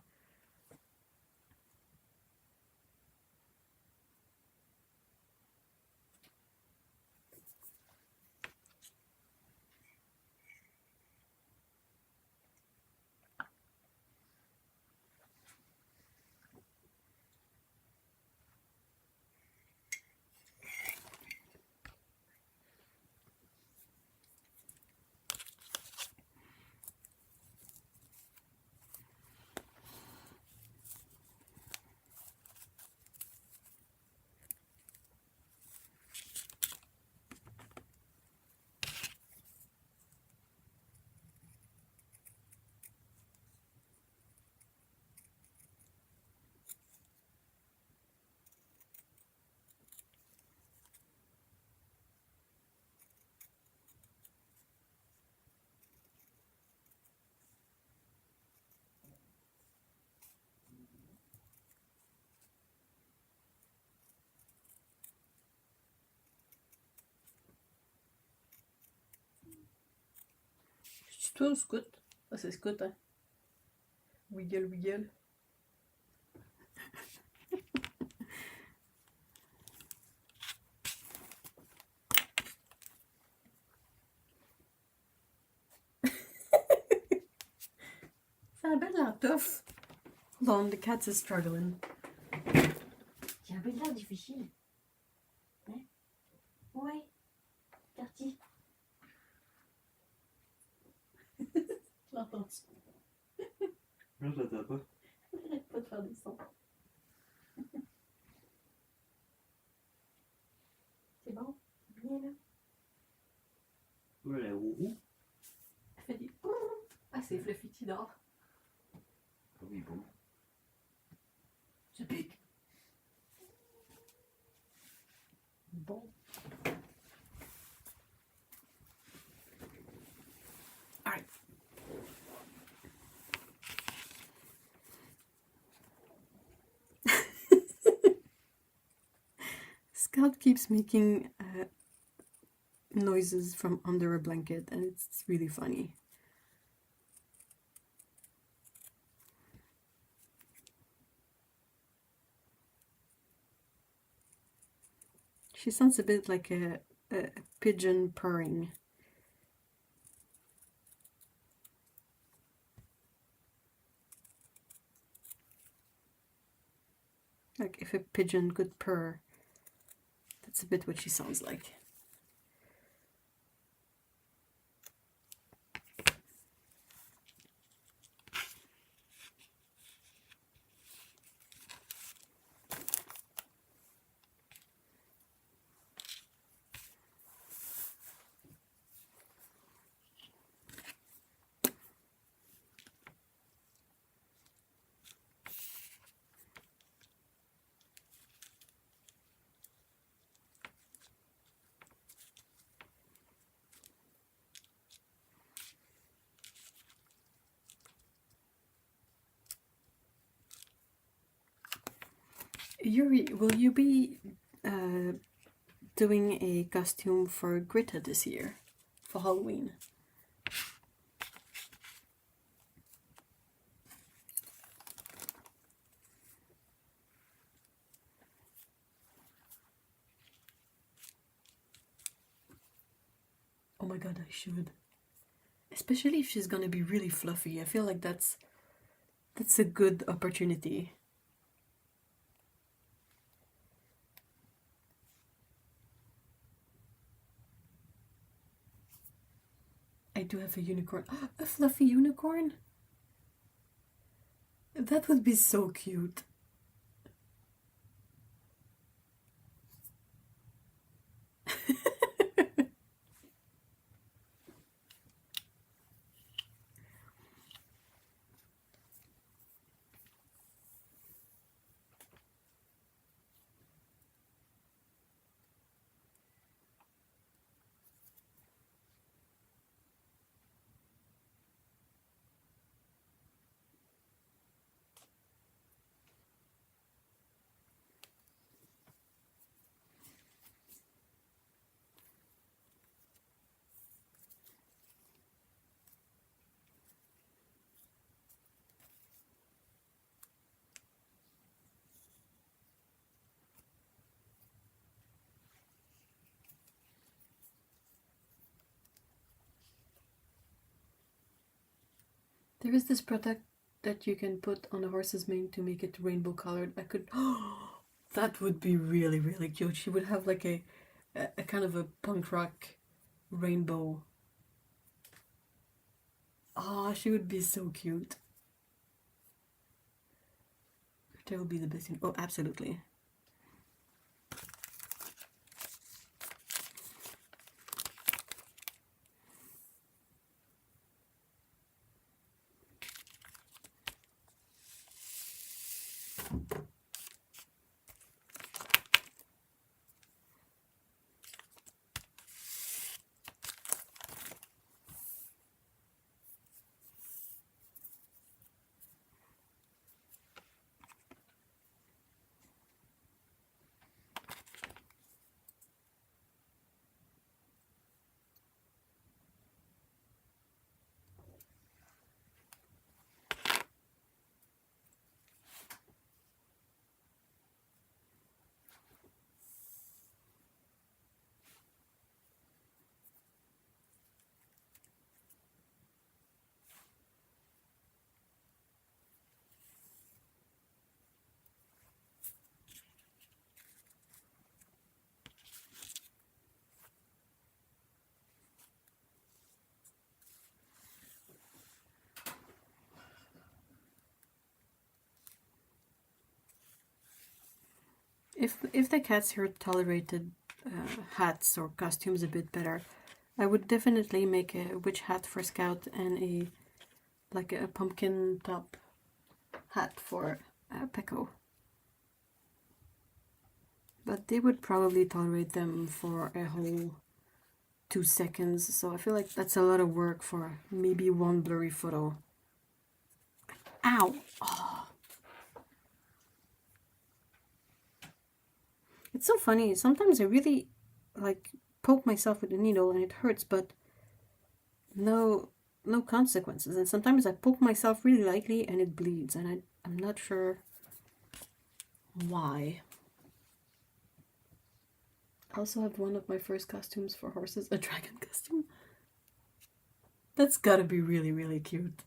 Toi, scout. Ah, c'est scout, hein. Wiggle, wiggle. Ça a bien l'air tough. Hold on, the cat is struggling. Il y a un peu de l'air difficile. Hein? Ouais. Carty. L'entends-tu? Non, je l'attends pas. Arrête pas de faire des sons. C'est bon? Bien là? Oh, la roue. Elle fait des... Ah, c'est Fluffy qui dort. Ah oui, bon. Je pique. Bon. Alright. Scout keeps making noises from under a blanket, and it's really funny. She sounds a bit like a pigeon purring. Like if a pigeon could purr. That's a bit what she sounds like. Yuri, will you be doing a costume for Greta this year for Halloween? Oh my god, I should. Especially if she's gonna be really fluffy. I feel like that's a good opportunity. I do have a unicorn. A fluffy unicorn? That would be so cute. There is this product that you can put on a horse's mane to make it rainbow colored. I could... that would be really, really cute. She would have like a kind of a punk rock rainbow. Oh, she would be so cute. That would be the best thing. Oh, absolutely. If the cats here tolerated hats or costumes a bit better, I would definitely make a witch hat for Scout and a pumpkin top hat for Pecco. But they would probably tolerate them for a whole 2 seconds, so I feel like that's a lot of work for maybe one blurry photo. Ow! Oh. It's so funny, sometimes I really like poke myself with a needle and it hurts, but no consequences. And sometimes I poke myself really lightly and it bleeds, and I'm not sure why. I also have one of my first costumes for horses, a dragon costume. That's gotta be really, really cute.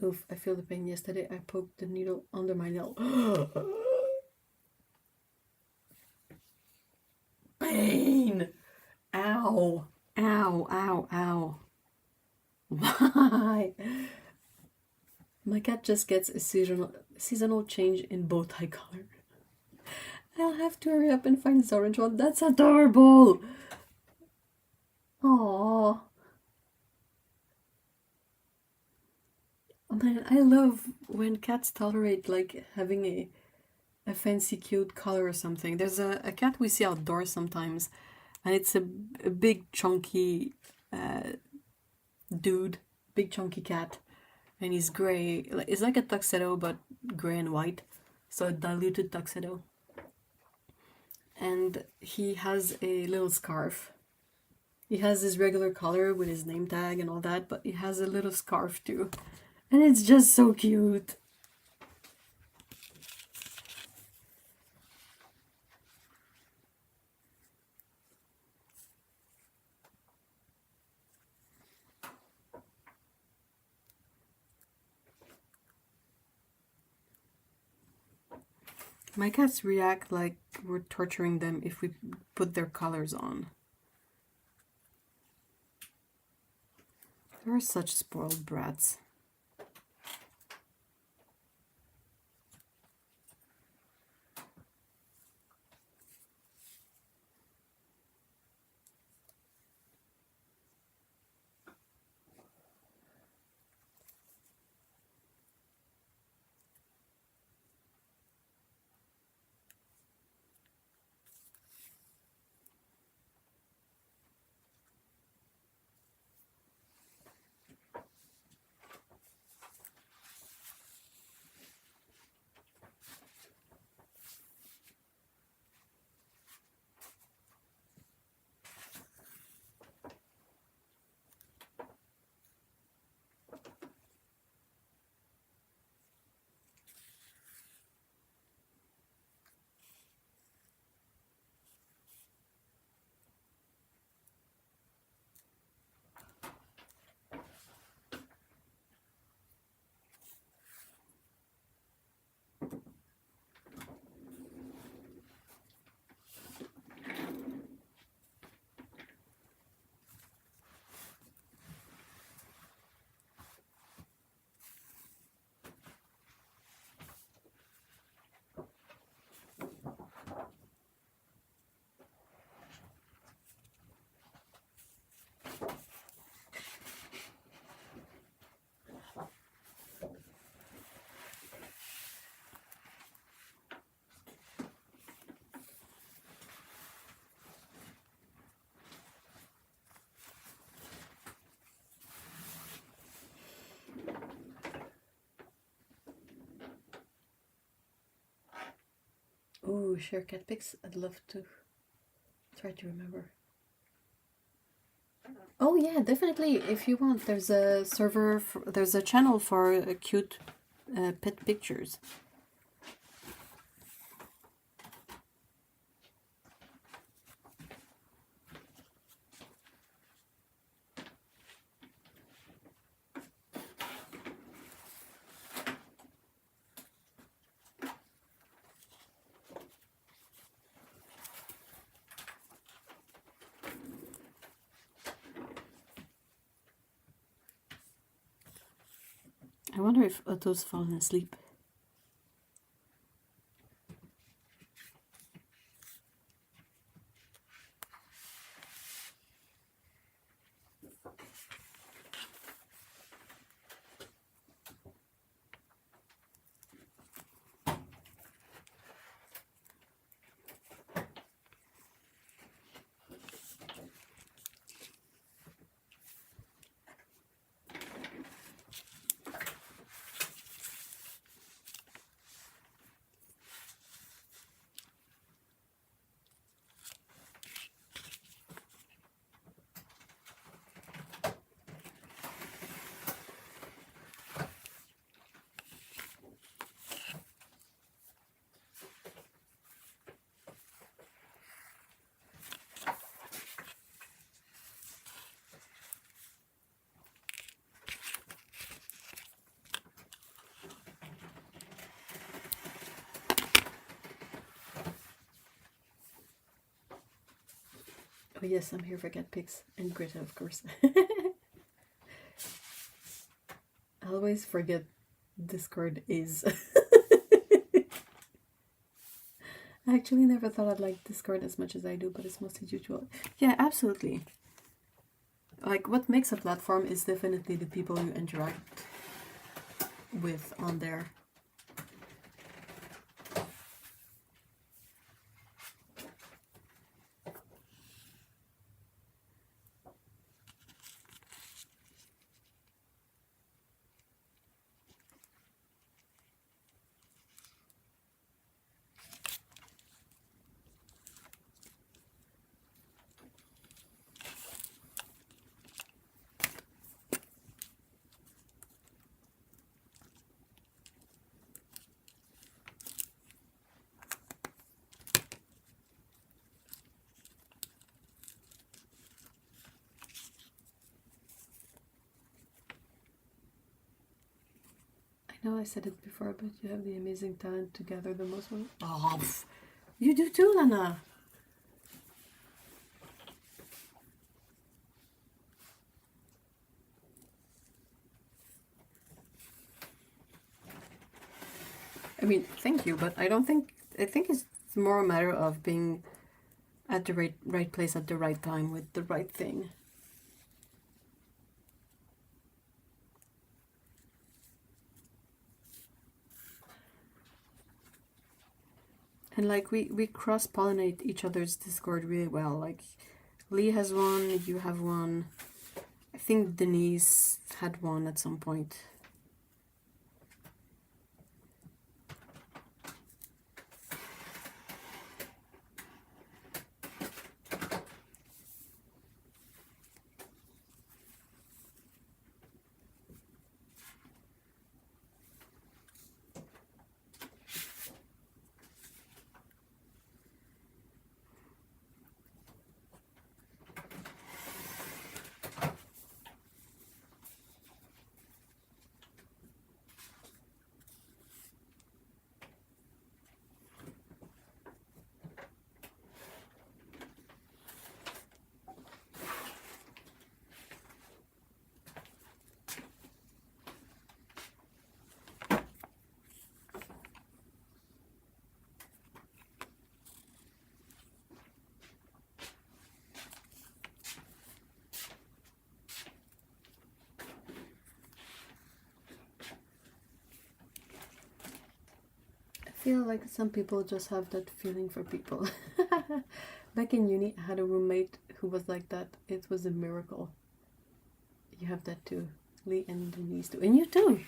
Oof, I feel the pain. Yesterday I poked the needle under my nail. Pain! Ow! Ow, ow, ow. Why? My cat just gets a seasonal change in bow tie color. I'll have to hurry up and find this orange one. That's adorable! Aww. Oh man, I love when cats tolerate like having a fancy cute color or something. There's a cat we see outdoors sometimes, and it's a big chunky dude, big chunky cat, and he's gray. It's like a tuxedo but gray and white, so a diluted tuxedo. And he has a little scarf, He has his regular collar with his name tag and all that, but he has a little scarf too. And it's just so cute. My cats react like we're torturing them if we put their collars on. They're such spoiled brats. Oh, share cat pics. I'd love to try to remember. Oh yeah, definitely. If you want, there's a server. There's a channel for cute pet pictures. I wonder if Otto's fallen asleep. Oh yes, I'm here for cat pics and Greta, of course. I always forget Discord is. I actually never thought I'd like Discord as much as I do, but it's mostly usual. Yeah, absolutely. Like, what makes a platform is definitely the people you interact with on there. I know I said it before, but you have the amazing talent to gather the most money. Oh, you do too, Lana. I mean, thank you, but I think it's more a matter of being at the right place at the right time with the right thing. And like we cross-pollinate each other's Discord really well. Like Lee has one, you have one. I think Denise had one at some point. I feel like some people just have that feeling for people. Back in uni, I had a roommate who was like that. It was a miracle. You have that too. Lee and Denise too. And you too!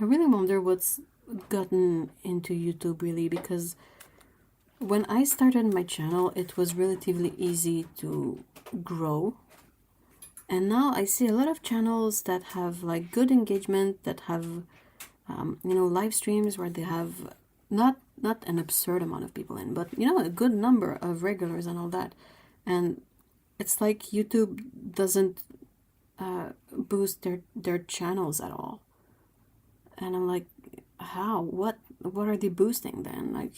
I really wonder what's gotten into YouTube really, because when I started my channel, it was relatively easy to grow. And now I see a lot of channels that have like good engagement, that have, you know, live streams where they have not an absurd amount of people in, but, you know, a good number of regulars and all that. And it's like YouTube doesn't boost their channels at all. And I'm like, how? What are they boosting then? Like,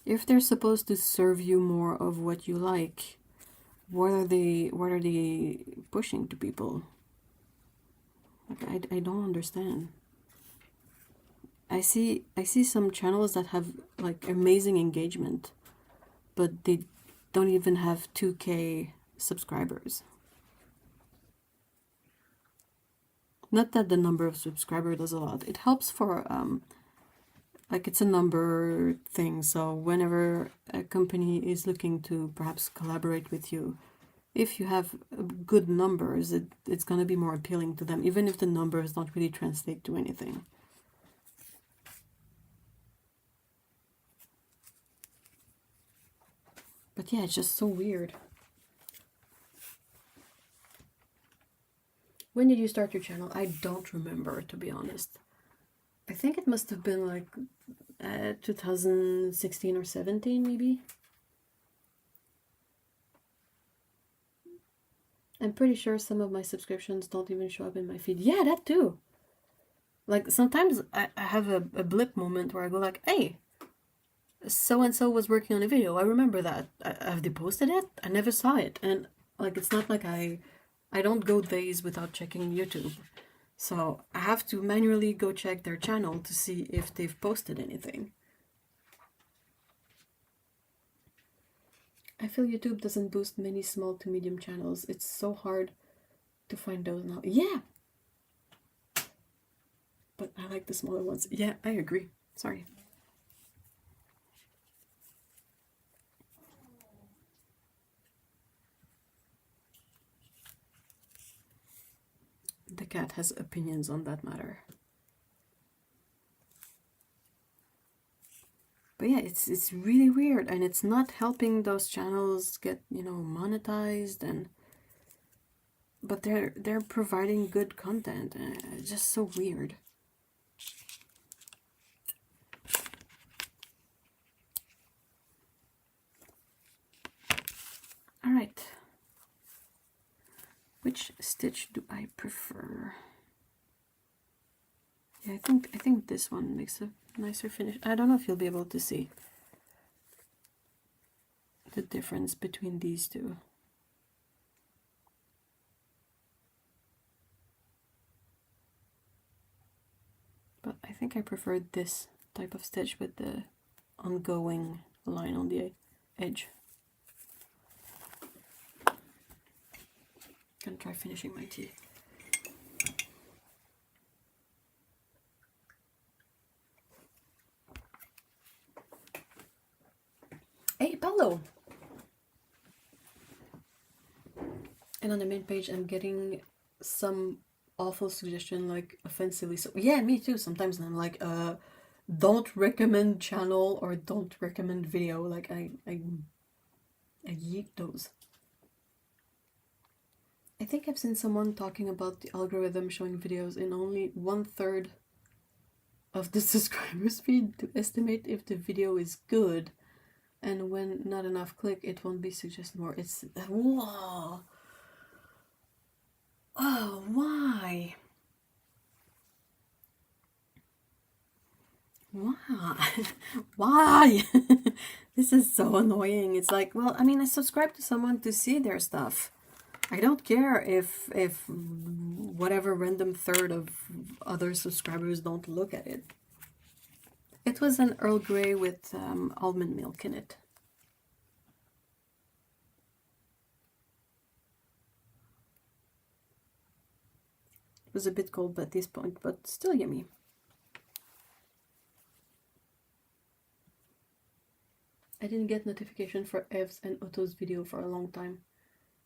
if they're supposed to serve you more of what you like, what are they pushing to people? Like, I don't understand. I see some channels that have like amazing engagement, but they don't even have 2K subscribers. Not that the number of subscribers does a lot. It helps for, like, it's a number thing. So whenever a company is looking to perhaps collaborate with you, if you have good numbers, it's going to be more appealing to them, even if the numbers don't really translate to anything. But yeah, it's just so weird. When did you start your channel? I don't remember, to be honest. I think it must have been like 2016 or 17, maybe. I'm pretty sure some of my subscriptions don't even show up in my feed. Yeah, that too. Like, sometimes I have a blip moment where I go like, hey, so-and-so was working on a video. I remember that. Have they posted it? I never saw it. And, like, it's not like I don't go days without checking YouTube. So I have to manually go check their channel to see if they've posted anything. I feel YouTube doesn't boost many small to medium channels. It's so hard to find those now. Yeah! But I like the smaller ones. Yeah, I agree. Sorry. The cat has opinions on that matter. But yeah, it's really weird, and it's not helping those channels get, you know, monetized, and but they're providing good content, and it's just so weird. All right. Which stitch do I prefer? Yeah, I think this one makes a nicer finish. I don't know if you'll be able to see the difference between these two. But I think I prefer this type of stitch with the ongoing line on the edge. Gonna try finishing my tea. Hey, Paolo! And on the main page, I'm getting some awful suggestion, like offensively. So yeah, me too. Sometimes I'm like, don't recommend channel or don't recommend video. Like I yeet those. I think I've seen someone talking about the algorithm showing videos in only 1/3 of the subscribers feed to estimate if the video is good, and when not enough click, it won't be suggested more. It's whoa. Oh, why? Why? Why? This is so annoying. It's like, well, I mean, I subscribe to someone to see their stuff. I don't care if whatever random third of other subscribers don't look at it. It was an Earl Grey with almond milk in it. It was a bit cold at this point, but still yummy. I didn't get notification for Ev's and Otto's video for a long time.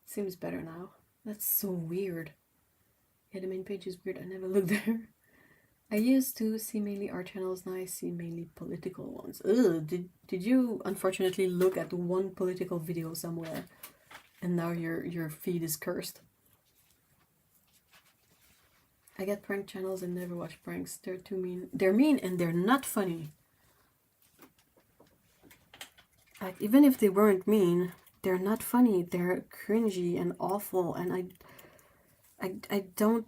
Seems better now. That's so weird. Yeah, the main page is weird. I never looked there. I used to see mainly art channels, now I see mainly political ones. Ugh, did you unfortunately look at one political video somewhere and now your feed is cursed? I get prank channels and never watch pranks. They're too mean. They're mean and they're not funny. Like, even if they weren't mean, they're not funny. They're cringy and awful, and I don't...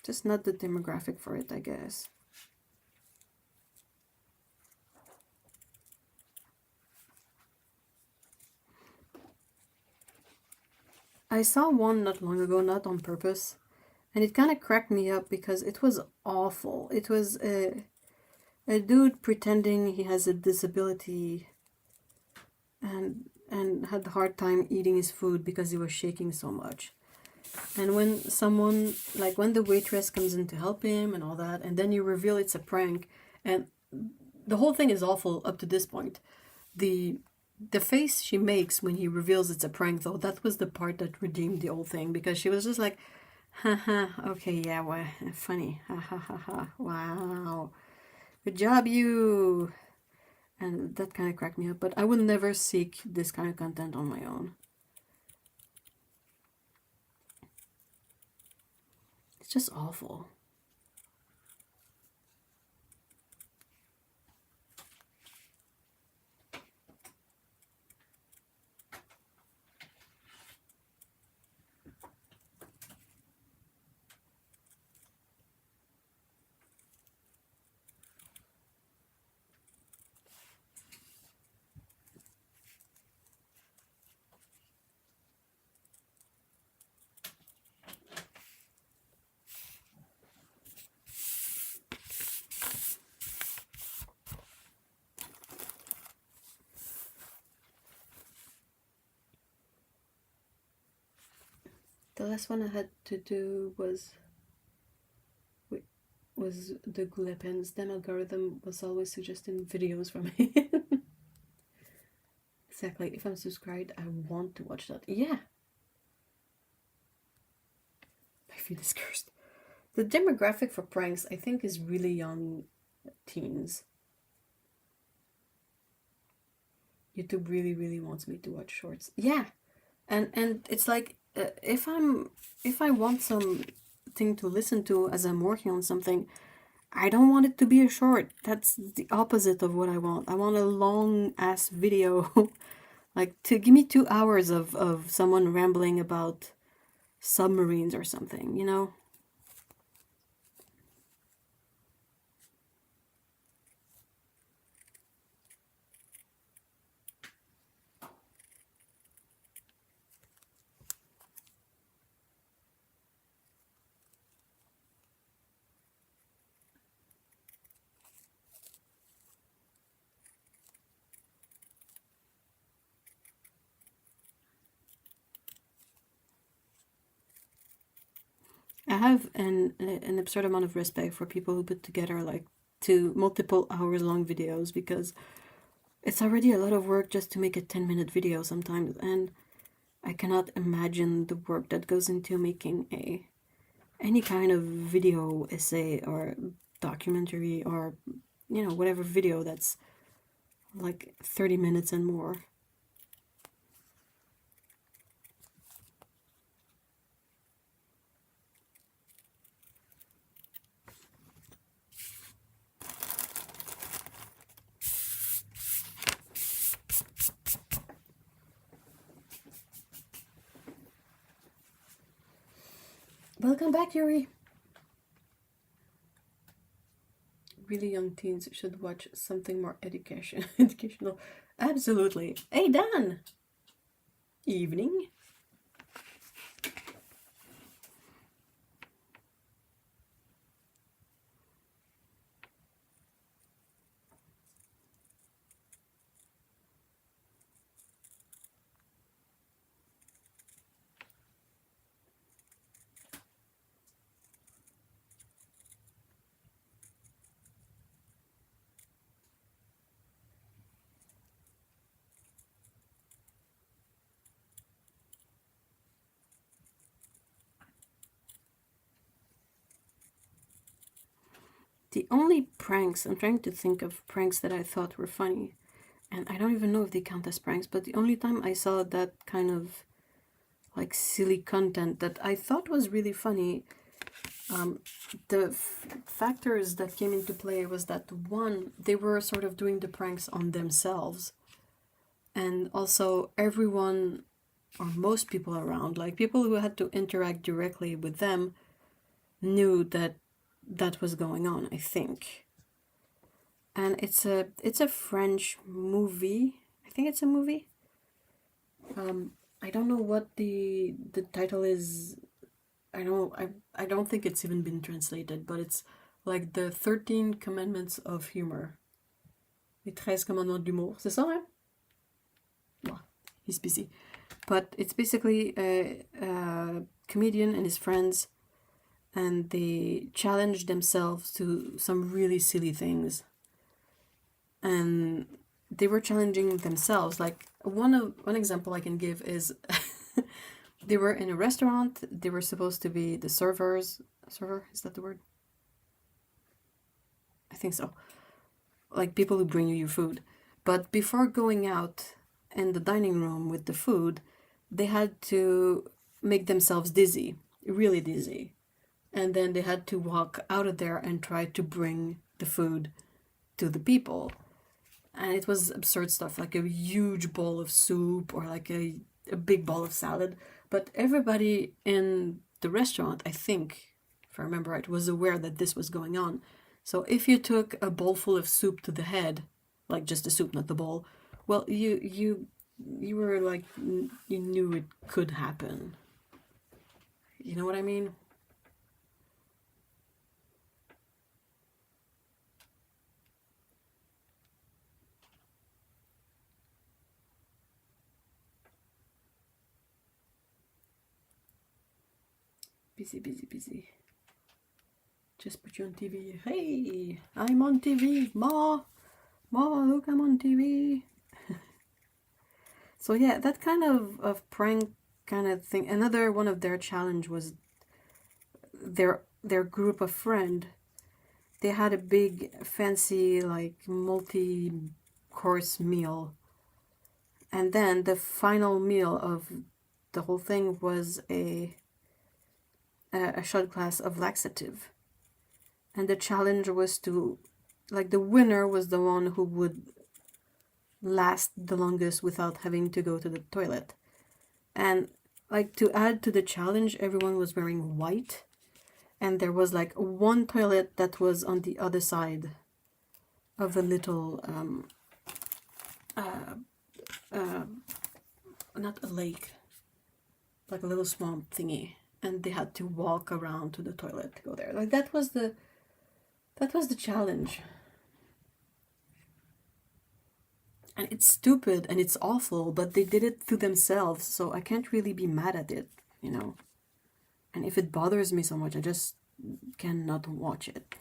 Just not the demographic for it, I guess. I saw one not long ago, not on purpose, and it kind of cracked me up because it was awful. It was a dude pretending he has a disability and had a hard time eating his food because he was shaking so much. And when someone, like when the waitress comes in to help him and all that, and then you reveal it's a prank, and the whole thing is awful up to this point. The face she makes when he reveals it's a prank, though, that was the part that redeemed the whole thing, because she was just like, haha, okay, yeah, well, funny, ha ha ha ha, wow, good job, you. And that kind of cracked me up, but I would never seek this kind of content on my own. just awful. The last one I had to do was the Goulet pens. Then algorithm was always suggesting videos for me. Exactly. If I'm subscribed, I want to watch that. Yeah. My feet is cursed. The demographic for pranks, I think, is really young teens. YouTube really wants me to watch shorts. Yeah, and it's like if I want something to listen to as I'm working on something, I don't want it to be a short. That's the opposite of what I want. I want a long ass video, like to give me 2 hours of someone rambling about submarines or something, you know. I have an absurd amount of respect for people who put together like 2 multiple hours long videos, because it's already a lot of work just to make a 10-minute video sometimes, and I cannot imagine the work that goes into making any kind of video essay or documentary or, you know, whatever video that's like 30 minutes and more. Welcome back, Yuri. Really young teens should watch something more educational. Absolutely. Hey, Dan. Evening. The only pranks, I'm trying to think of pranks that I thought were funny, and I don't even know if they count as pranks, but the only time I saw that kind of like silly content that I thought was really funny, the factors that came into play was that one, they were sort of doing the pranks on themselves, and also everyone or most people around, like people who had to interact directly with them, knew that that was going on, I think. And it's a French movie. I think it's a movie. I don't know what the title is. I don't think it's even been translated, but it's like the 13 Commandments of Humor. Les 13 commandements d'humour. C'est ça, hein? Well, he's busy. But it's basically a comedian and his friends, and they challenge themselves to some really silly things. And they were challenging themselves. Like one example I can give is they were in a restaurant. They were supposed to be the servers. Server, is that the word? I think so. Like people who bring you your food. But before going out in the dining room with the food, they had to make themselves dizzy, really dizzy. and then they had to walk out of there and try to bring the food to the people. And it was absurd stuff, like a huge bowl of soup or like a big bowl of salad. But everybody in the restaurant, I think, if I remember right, was aware that this was going on. So if you took a bowl full of soup to the head, like just the soup, not the bowl, well, you were like, you knew it could happen. You know what I mean? Busy, busy, busy. Just put you on TV. Hey, I'm on TV. Ma, look, I'm on TV. So yeah, that kind of prank kind of thing. Another one of their challenge was their group of friend. They had a big fancy like multi-course meal, and then the final meal of the whole thing was a shot glass of laxative. And the challenge was to, like, the winner was the one who would last the longest without having to go to the toilet. And like, to add to the challenge, everyone was wearing white, and there was like one toilet that was on the other side of a little not a lake, like a little swamp thingy, and they had to walk around to the toilet to go there. Like, that was the challenge. And it's stupid and it's awful, but they did it to themselves, so I can't really be mad at it, you know. And if it bothers me so much, I just cannot watch it.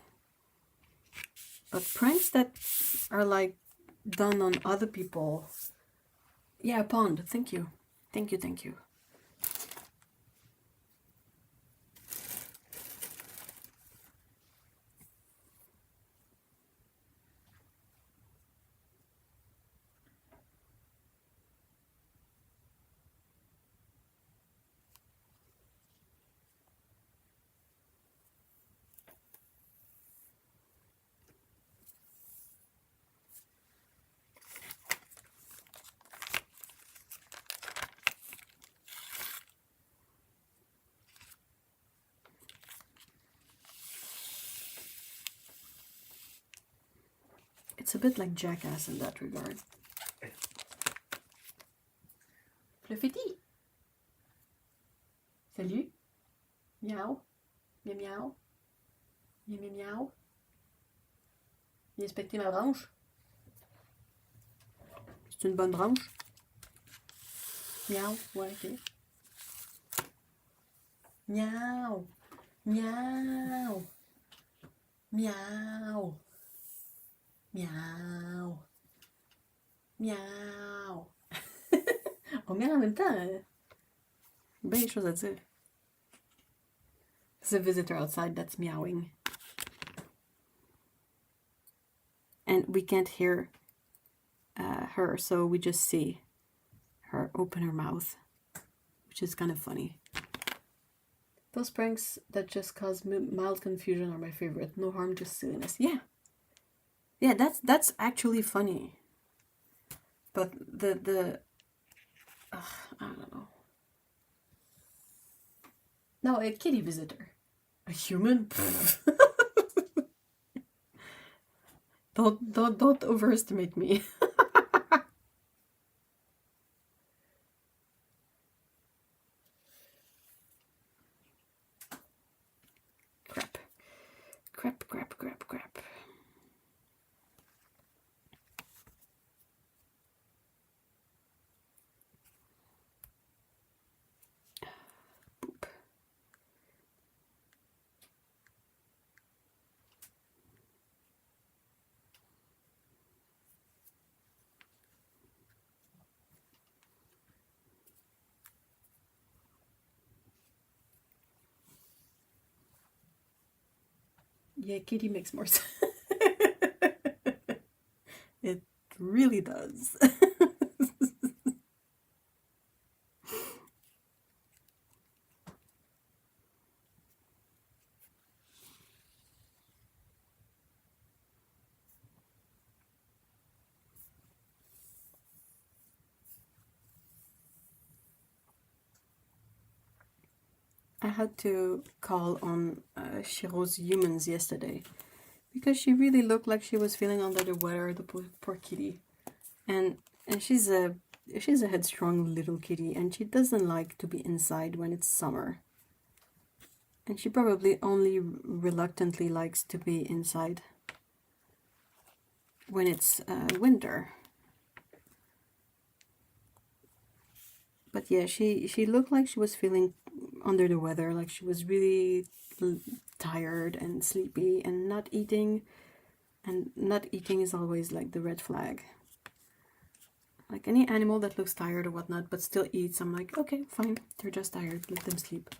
But pranks that are like done on other people. Yeah, pond, thank you. Thank you. It's a bit like Jackass in that regard. Fluffity. Salut. Miaou. Miaou miaou. Miaou miaou. Il inspectait ma branche. C'est une bonne branche. Miaou. Ouais, ok. Miaou. Miaou. Miaou. Miaou. Miaou. On miaule en même temps. Bien des choses à dire. There's a visitor outside that's meowing. And we can't hear her, so we just see her open her mouth, which is kind of funny. Those pranks that just cause mild confusion are my favorite. No harm, just silliness. Yeah. Yeah, that's actually funny. But I don't know. No, a kitty visitor. A human? Don't overestimate me. Crap. Boop. Yeah, kitty makes more sense. It really does. I had to call on Shiro's humans yesterday because she really looked like she was feeling under the weather, the poor kitty. And she's a headstrong little kitty, and she doesn't like to be inside when it's summer. And she probably only reluctantly likes to be inside when it's winter. But yeah, she looked like she was feeling under the weather, like she was really tired and sleepy and not eating. And not eating is always like the red flag. Like any animal that looks tired or whatnot but still eats, I'm like, okay, fine, they're just tired, let them sleep.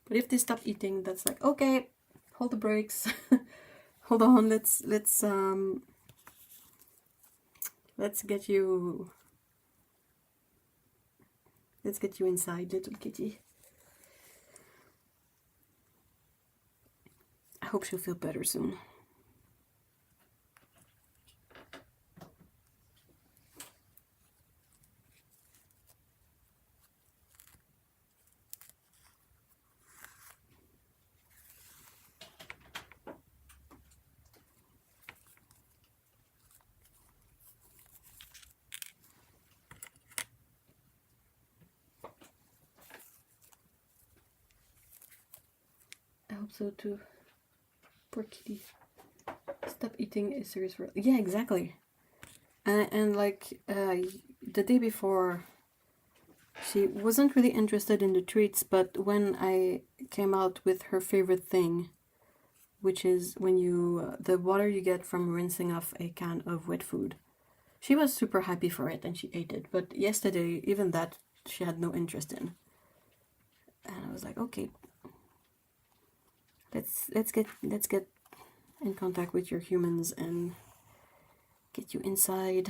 But if they stop eating, that's like, okay, hold the brakes. Hold on, let's get you inside, little kitty. I hope she'll feel better soon. I hope so too. Poor kitty. Stop eating is serious for... Yeah, exactly. And like the day before, she wasn't really interested in the treats, but when I came out with her favorite thing, which is when you the water you get from rinsing off a can of wet food, she was super happy for it and she ate it. But yesterday, even that she had no interest in. And I was like, okay, let's get in contact with your humans and get you inside.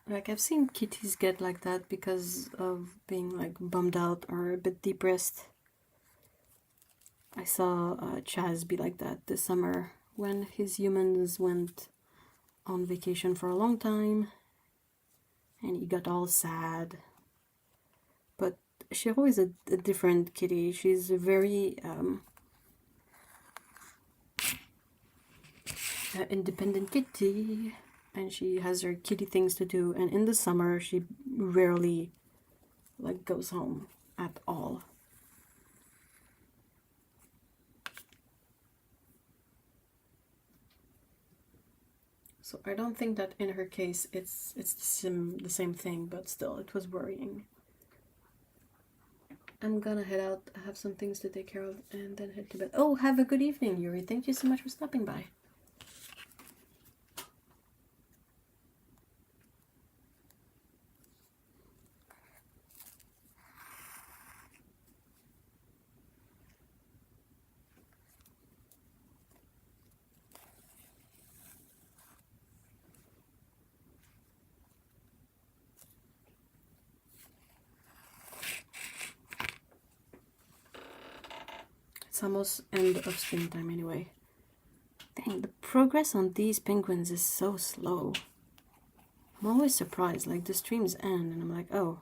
Like, I've seen kitties get like that because of being like bummed out or a bit depressed. I saw Chaz be like that this summer when his humans went on vacation for a long time and he got all sad. But Shiro is a different kitty. She's a very independent kitty. And she has her kitty things to do, and in the summer she rarely like goes home at all. So I don't think that in her case it's the same thing, but still it was worrying. I'm gonna head out. I have some things to take care of and then head to bed. Oh, have a good evening, Yuri. Thank you so much for stopping by. It's almost end of stream time anyway. Dang, the progress on these penguins is so slow. I'm always surprised, like the streams end and I'm like, oh,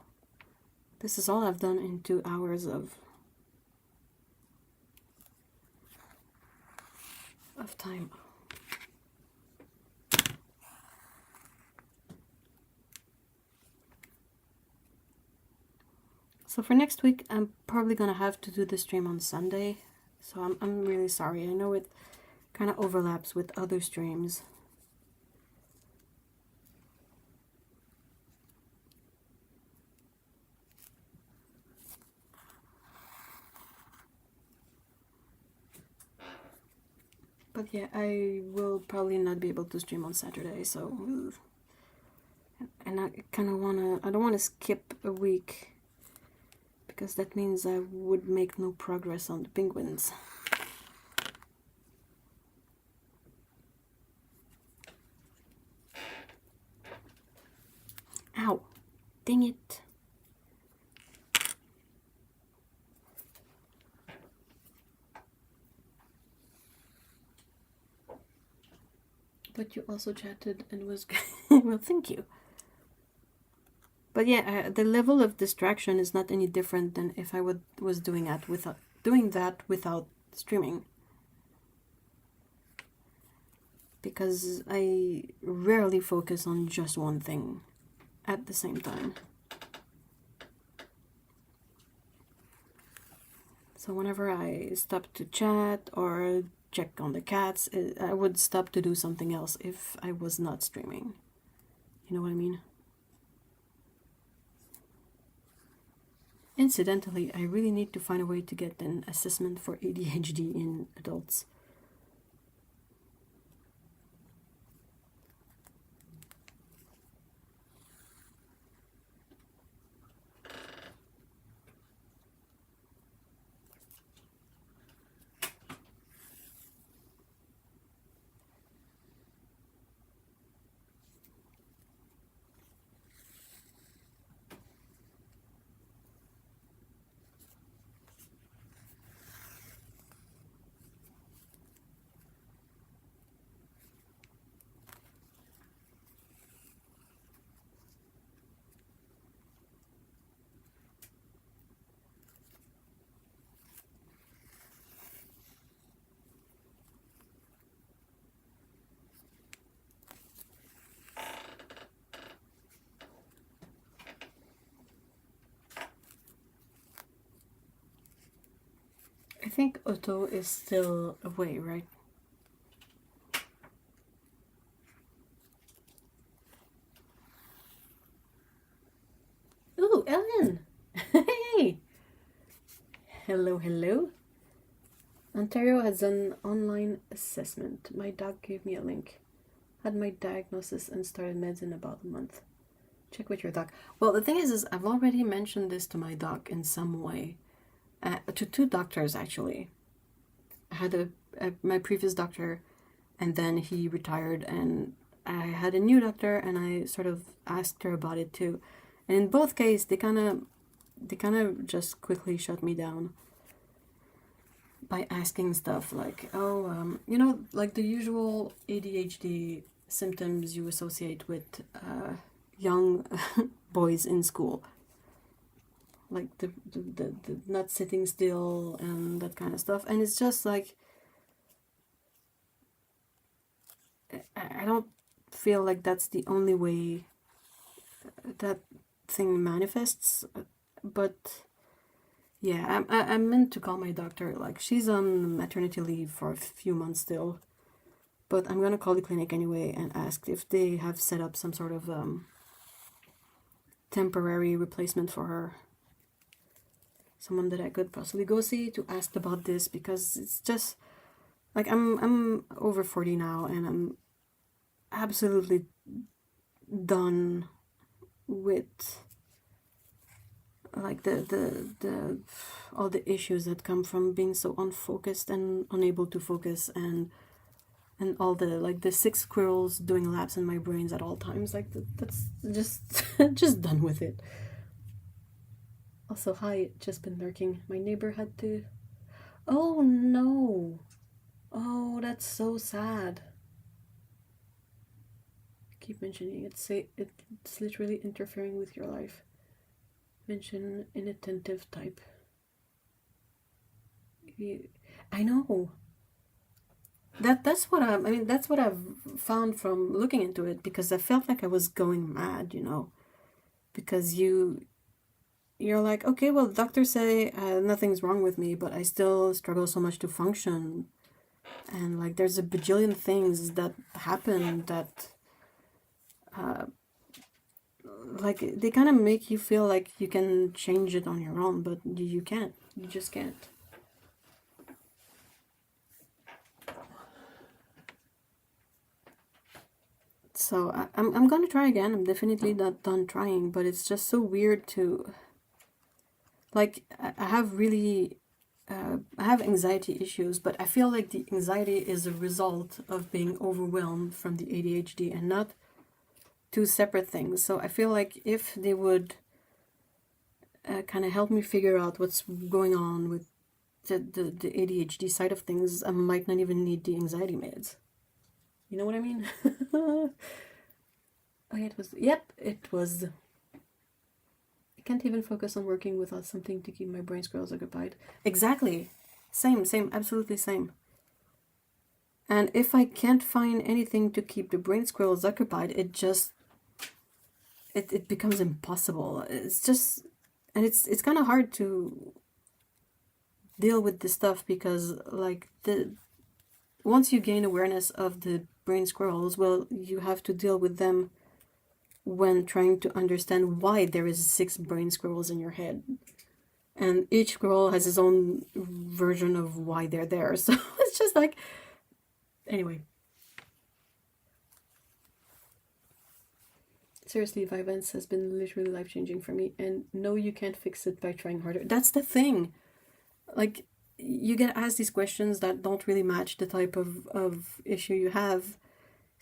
this is all I've done in 2 hours of time. So for next week, I'm probably gonna have to do the stream on Sunday. So I'm really sorry. I know it kind of overlaps with other streams. But yeah, I will probably not be able to stream on Saturday, so... And I kind of wanna... I don't want to skip a week because that means I would make no progress on the penguins. Ow! Dang it! But you also chatted and was well, thank you. But yeah, the level of distraction is not any different than if I was doing that without streaming. Because I rarely focus on just one thing at the same time. So whenever I stop to chat or check on the cats, I would stop to do something else if I was not streaming. You know what I mean? Incidentally, I really need to find a way to get an assessment for ADHD in adults. I think Otto is still away, right? Ooh, Ellen! Hey! Hello, hello. Ontario has an online assessment. My doc gave me a link. Had my diagnosis and started meds in about a month. Check with your doc. Well, the thing is I've already mentioned this to my doc in some way. To two doctors, actually. I had my previous doctor, and then he retired, and I had a new doctor, and I sort of asked her about it too. And in both cases, they kind of just quickly shut me down by asking stuff like, oh, like the usual ADHD symptoms you associate with young boys in school. Like the not sitting still and that kind of stuff. And it's just like, I don't feel like that's the only way that thing manifests. But yeah, I meant to call my doctor. Like, she's on maternity leave for a few months still. But I'm gonna call the clinic anyway and ask if they have set up some sort of temporary replacement for her. Someone that I could possibly go see to ask about this, because it's just like I'm over 40 now, and I'm absolutely done with like the all the issues that come from being so unfocused and unable to focus, and all the 6 squirrels doing laps in my brains at all times. Like, that's just just done with it. Also, hi, just been lurking. My neighbor had to... Oh, no. Oh, that's so sad. Keep mentioning it. Say it's literally interfering with your life. Mention inattentive type. I know. That's what that's what I've found from looking into it, because I felt like I was going mad, because you're like, okay, well, doctors say nothing's wrong with me, but I still struggle so much to function. And like, there's a bajillion things that happen that, like, they kind of make you feel like you can change it on your own, but you can't. You just can't. So I'm gonna try again. I'm definitely not done trying, but it's just so weird to like I have really I have anxiety issues, but I feel like the anxiety is a result of being overwhelmed from the ADHD and not two separate things. So I feel like if they would kind of help me figure out what's going on with the ADHD side of things, I might not even need the anxiety meds. You know what I mean? Oh yeah, it was. Yep, it was. I can't even focus on working without something to keep my brain squirrels occupied. Exactly. Same, absolutely same. And if I can't find anything to keep the brain squirrels occupied, it just it becomes impossible. It's just, and it's kind of hard to deal with this stuff because like once you gain awareness of the brain squirrels, well, you have to deal with them when trying to understand why there is 6 brain squirrels in your head. And each squirrel has his own version of why they're there. So it's just like, anyway. Seriously, Vivance has been literally life-changing for me. And no, you can't fix it by trying harder. That's the thing. Like, you get asked these questions that don't really match the type of issue you have.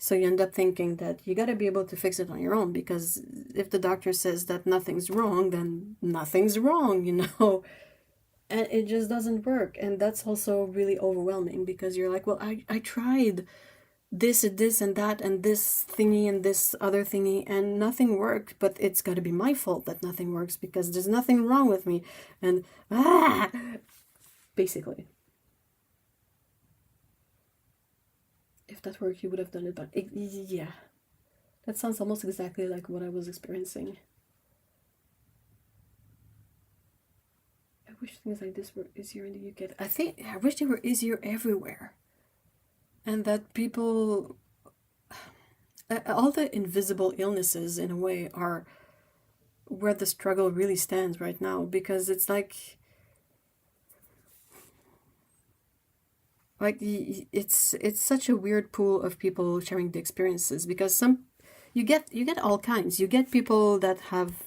So you end up thinking that you got to be able to fix it on your own, because if the doctor says that nothing's wrong, then nothing's wrong, you know? And it just doesn't work. And that's also really overwhelming because you're like, well, I tried this and that and this thingy and this other thingy and nothing worked, but it's got to be my fault that nothing works because there's nothing wrong with me. And basically. If that worked, you would have done it, but yeah. That sounds almost exactly like what I was experiencing. I wish things like this were easier in the UK. I wish they were easier everywhere. And that people... all the invisible illnesses, in a way, are where the struggle really stands right now. Because it's like it's such a weird pool of people sharing the experiences, because you get all kinds. You get people that have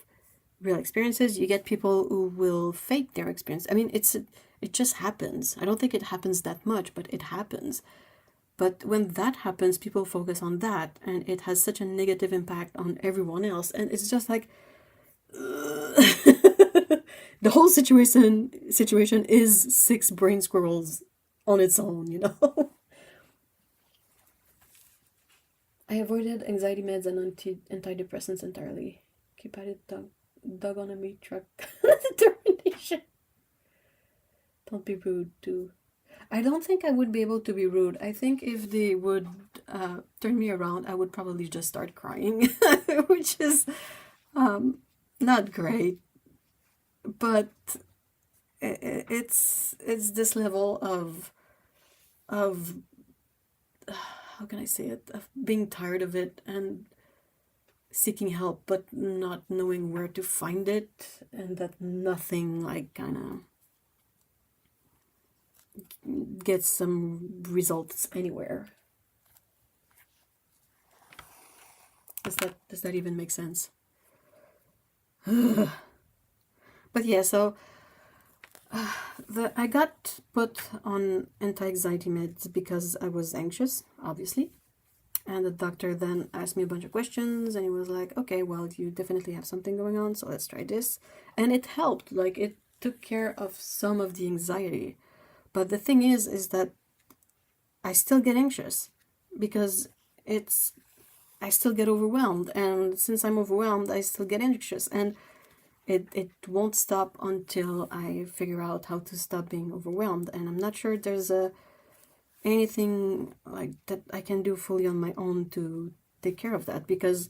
real experiences, you get people who will fake their experience. I mean, it just happens. I don't think it happens that much, but it happens. But when that happens, people focus on that, and it has such a negative impact on everyone else, and it's just like the whole situation is 6 brain squirrels on its own, you know. I avoided anxiety meds and antidepressants entirely. Keep at it, dog on a meat truck. Determination. Don't be rude, too. I don't think I would be able to be rude. I think if they would turn me around, I would probably just start crying, which is not great. But it's this level of how can I say it, of being tired of it and seeking help but not knowing where to find it, and that nothing like kind of gets some results anywhere. Does that even make sense? But yeah, so I got put on anti-anxiety meds because I was anxious, obviously. And the doctor then asked me a bunch of questions, and he was like, okay, well, you definitely have something going on, so let's try this. And it helped. Like, it took care of some of the anxiety. But the thing is that I still get anxious because I still get overwhelmed. And since I'm overwhelmed, I still get anxious. And it won't stop until I figure out how to stop being overwhelmed. And I'm not sure there's anything like that I can do fully on my own to take care of that, because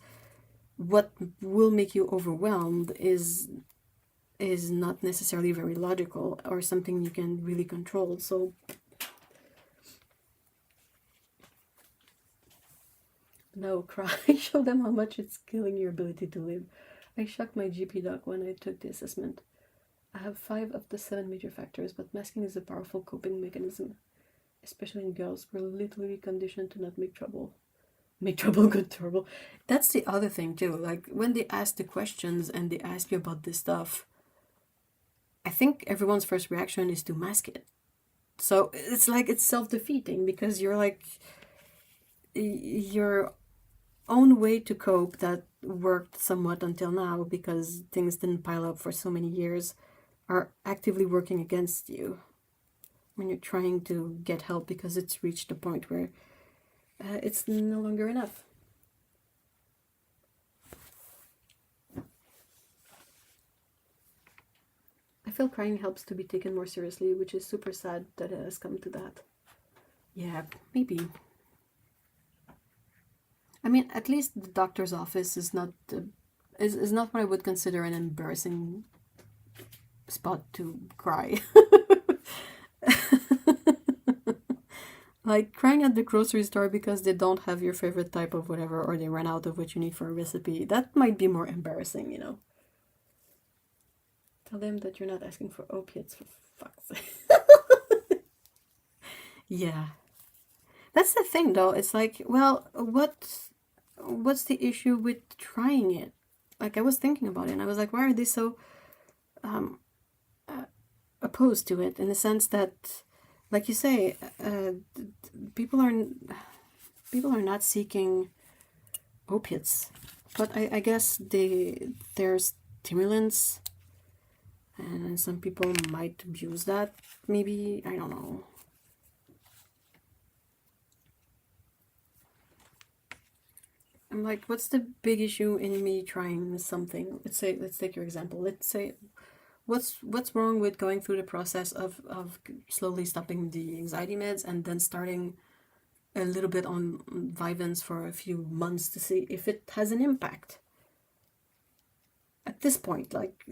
what will make you overwhelmed is not necessarily very logical or something you can really control. So no, cry. Show them how much it's killing your ability to live. I shocked my GP doc when I took the assessment. I have 5 of the 7 major factors, but masking is a powerful coping mechanism. Especially in girls, we're literally conditioned to not make trouble. Make trouble, good trouble. That's the other thing too. Like, when they ask the questions and they ask you about this stuff, I think everyone's first reaction is to mask it. So it's like it's self-defeating because you're like, your own way to cope that worked somewhat until now because things didn't pile up for so many years are actively working against you when you're trying to get help because it's reached a point where it's no longer enough. I feel crying helps to be taken more seriously, which is super sad that it has come to that. Yeah, maybe. I mean, at least the doctor's office is not is not what I would consider an embarrassing spot to cry. Like crying at the grocery store because they don't have your favorite type of whatever, or they ran out of what you need for a recipe. That might be more embarrassing, you know. Tell them that you're not asking for opiates, for fuck's sake. Yeah. That's the thing, though. It's like, well, what's the issue with trying it? Like, I was thinking about it, and I was like, why are they so opposed to it? In the sense that, like you say, people are not seeking opiates, but I guess there's stimulants, and some people might abuse that. Maybe, I don't know. I'm like, what's the big issue in me trying something? Let's take your example. Let's say, what's wrong with going through the process of slowly stopping the anxiety meds and then starting a little bit on Vyvanse for a few months to see if it has an impact? At this point, like,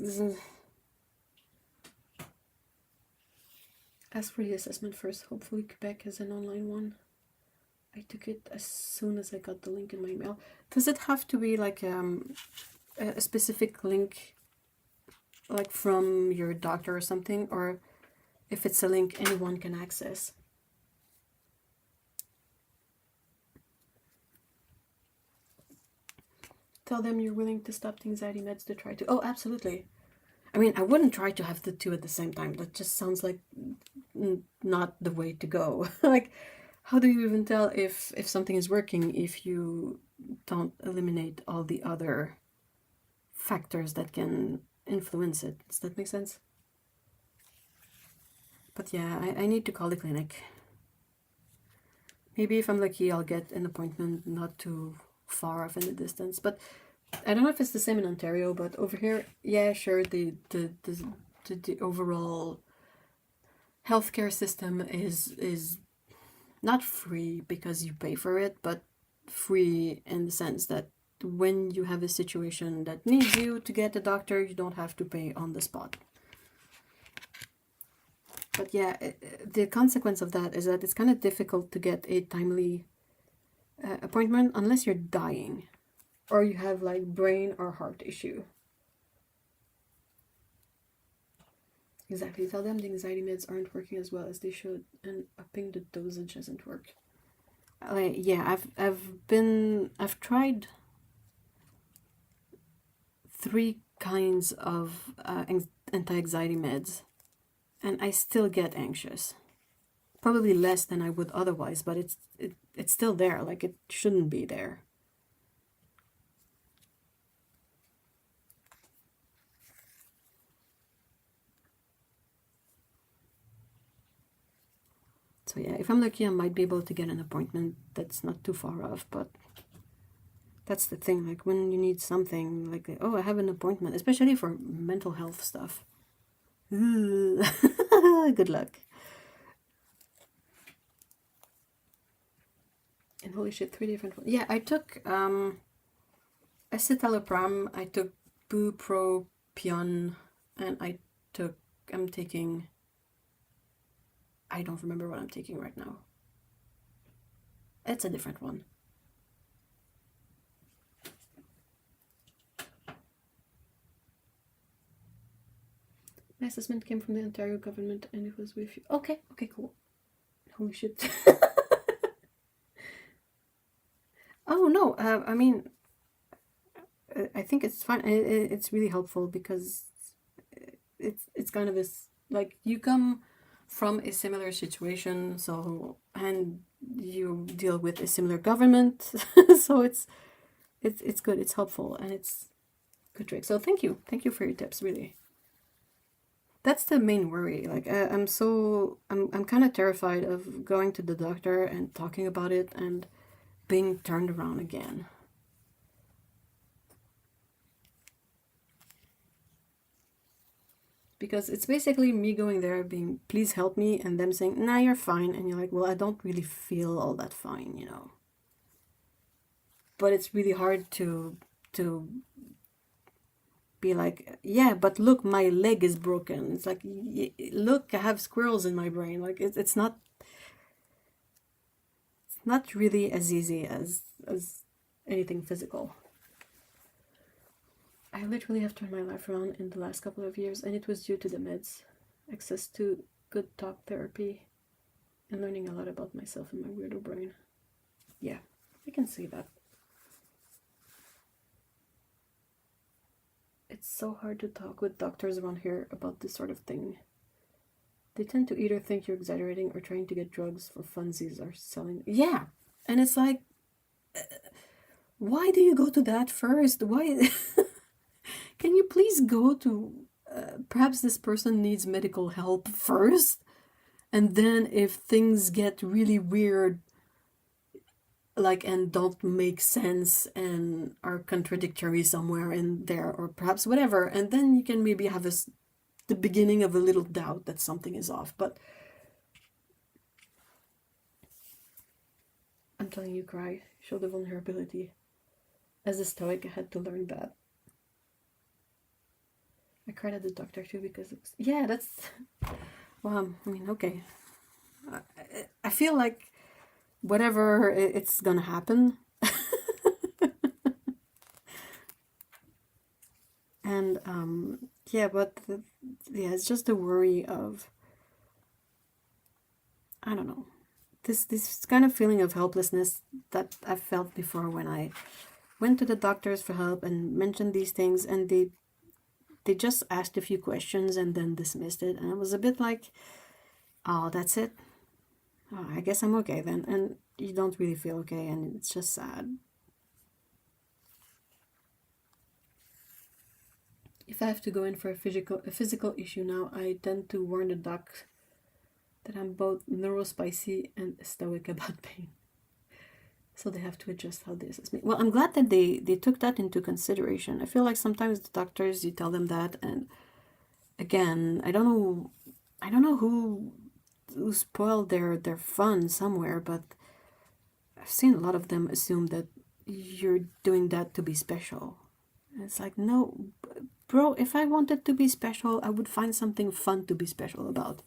ask for the assessment first. Hopefully Quebec has an online one. I took it as soon as I got the link in my email. Does it have to be like a specific link, like from your doctor or something, or if it's a link anyone can access? Tell them you're willing to stop the anxiety meds to try to... Oh, absolutely. I mean, I wouldn't try to have the two at the same time. That just sounds like not the way to go. Like, how do you even tell if something is working if you don't eliminate all the other factors that can influence it? Does that make sense? But yeah, I need to call the clinic. Maybe if I'm lucky, I'll get an appointment not too far off in the distance. But I don't know if it's the same in Ontario, but over here, yeah, sure, the overall healthcare system is not free because you pay for it, but free in the sense that when you have a situation that needs you to get a doctor, you don't have to pay on the spot. But yeah, the consequence of that is that it's kind of difficult to get a timely appointment unless you're dying or you have like brain or heart issue. Exactly. Tell them the anxiety meds aren't working as well as they should, and upping the dosage doesn't work. Yeah, I've tried 3 kinds of anti-anxiety meds, and I still get anxious. Probably less than I would otherwise, but it's still there. Like, it shouldn't be there. So yeah, if I'm lucky, I might be able to get an appointment that's not too far off, but that's the thing, like when you need something, like, oh, I have an appointment, especially for mental health stuff. Good luck. And holy shit, 3 different ones. Yeah, I took escitalopram, I took bupropion, and I'm taking... I don't remember what I'm taking right now. It's a different one. My assessment came from the Ontario government and it was with you. Okay, cool. Holy shit. Oh, no, I mean, I think it's fine. It's really helpful because it's it's kind of this, like, you come from a similar situation, so, and you deal with a similar government, so it's good, it's helpful, and it's good trick. So thank you for your tips, really. That's the main worry. Like, I'm kind of terrified of going to the doctor and talking about it and being turned around again. Because it's basically me going there being, please help me, and them saying, nah, you're fine. And you're like, well, I don't really feel all that fine, you know. But it's really hard to be like, yeah, but look, my leg is broken. It's like, look, I have squirrels in my brain. Like, it's not really as easy as anything physical. I literally have turned my life around in the last couple of years, and it was due to the meds, access to good talk therapy, and learning a lot about myself and my weirdo brain. Yeah, I can see that. It's so hard to talk with doctors around here about this sort of thing. They tend to either think you're exaggerating or trying to get drugs for funsies or selling. Yeah, and it's like, why do you go to that first? Why? Can you please go to, perhaps this person needs medical help first, and then if things get really weird, like, and don't make sense and are contradictory somewhere in there, or perhaps whatever, and then you can maybe have the beginning of a little doubt that something is off. But I'm telling you, cry, show the vulnerability. As a Stoic, I had to learn that. I cried at the doctor too because it's, yeah, that's, well, I mean, okay. I feel like whatever, it's gonna happen. And yeah, but yeah, it's just the worry of, I don't know, this kind of feeling of helplessness that I felt before when I went to the doctors for help and mentioned these things, and they just asked a few questions and then dismissed it, and it was a bit like, oh, that's it? Oh, I guess I'm okay then. And you don't really feel okay, and it's just sad. If I have to go in for a physical issue now, I tend to warn the doc that I'm both neurospicy and stoic about pain. So they have to adjust how they assess me. Well, I'm glad that they took that into consideration. I feel like sometimes the doctors, you tell them that, and again, I don't know who spoiled their fun somewhere, but I've seen a lot of them assume that you're doing that to be special. And it's like, no, bro, if I wanted to be special, I would find something fun to be special about,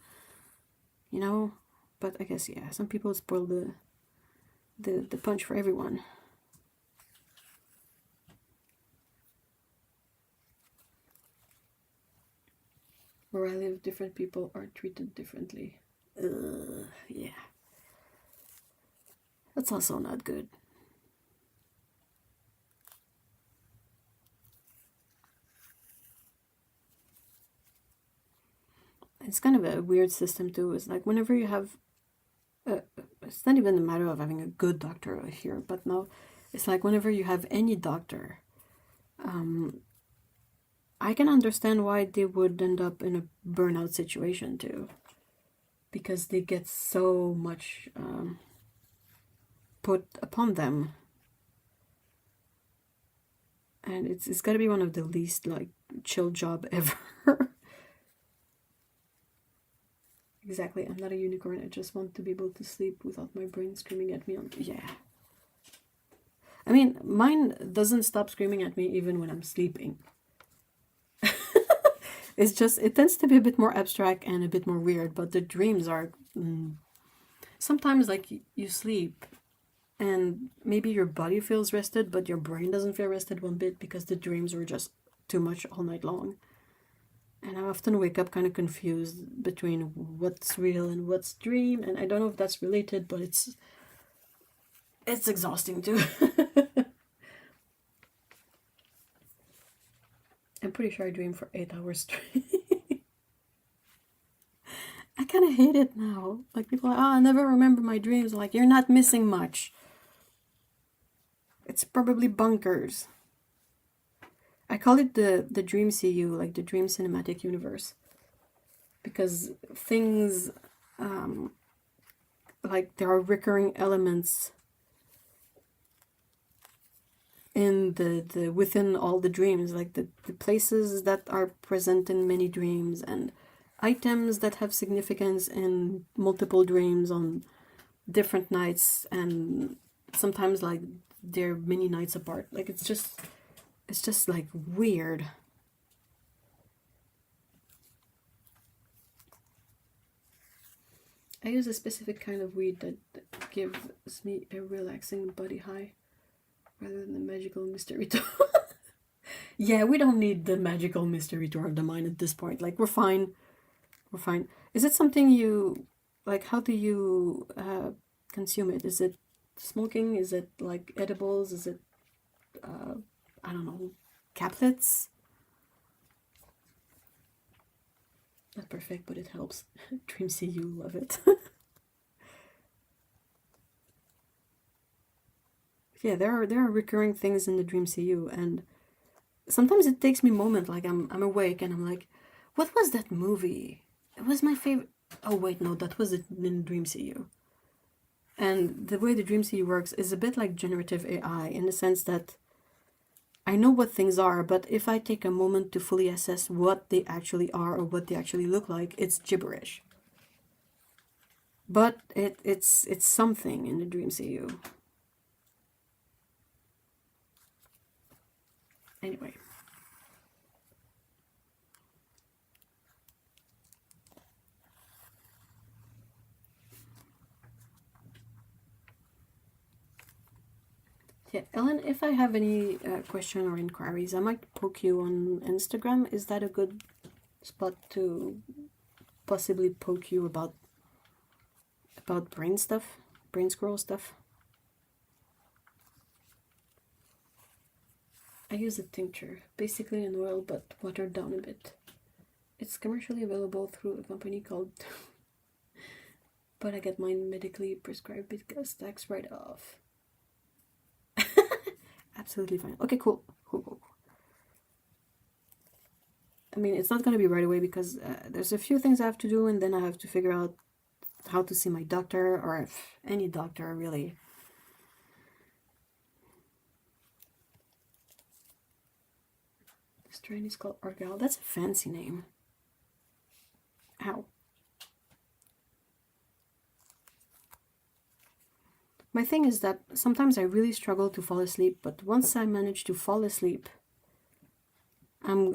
you know? But I guess, yeah, some people spoil the punch for everyone. Where I live, different people are treated differently. Yeah. That's also not good. It's kind of a weird system too. It's like whenever you have it's not even a matter of having a good doctor here, but no, it's like whenever you have any doctor, I can understand why they would end up in a burnout situation too, because they get so much put upon them, and it's got to be one of the least like chill job ever. Exactly, I'm not a unicorn. I just want to be able to sleep without my brain screaming at me. Yeah. I mean, mine doesn't stop screaming at me even when I'm sleeping. It's just, it tends to be a bit more abstract and a bit more weird, but the dreams are... Sometimes, like, you sleep and maybe your body feels rested, but your brain doesn't feel rested one bit because the dreams were just too much all night long. And I often wake up kind of confused between what's real and what's dream. And I don't know if that's related, but it's exhausting too. I'm pretty sure I dream for 8 hours straight. I kind of hate it now. Like, people are like, oh, I never remember my dreams. Like, you're not missing much. It's probably bunkers. I call it the dream CU, like the dream cinematic universe. Because things, like, there are recurring elements in the within all the dreams, like the places that are present in many dreams, and items that have significance in multiple dreams on different nights, and sometimes like they're many nights apart. Like, it's just like weird. I use a specific kind of weed that gives me a relaxing body high rather than the magical mystery tour. Yeah, we don't need the magical mystery tour of the mind at this point. Like, we're fine. We're fine. Is it something you, like, how do you consume it? Is it smoking? Is it, like, edibles? Is it, I don't know, caplets? Not perfect, but it helps. Dream CU, love it. Yeah, there are recurring things in the Dream CU, and sometimes it takes me a moment, like I'm awake and I'm like, what was that movie? It was my favorite. Oh wait, no, that was in Dream CU. And the way the Dream CU works is a bit like generative AI in the sense that I know what things are, but if I take a moment to fully assess what they actually are or what they actually look like, it's gibberish. But it's something in the Dream CU. Anyway. Yeah, Ellen, if I have any question or inquiries, I might poke you on Instagram. Is that a good spot to possibly poke you about brain stuff, brain squirrel stuff? I use a tincture, basically an oil but watered down a bit. It's commercially available through a company called but I get mine medically prescribed because tax write-off. Absolutely fine. Okay, cool. I mean, it's not going to be right away because there's a few things I have to do, and then I have to figure out how to see my doctor, or if any doctor, really. This strain is called Argyle. That's a fancy name. Ow. My thing is that sometimes I really struggle to fall asleep, but once I manage to fall asleep, I'm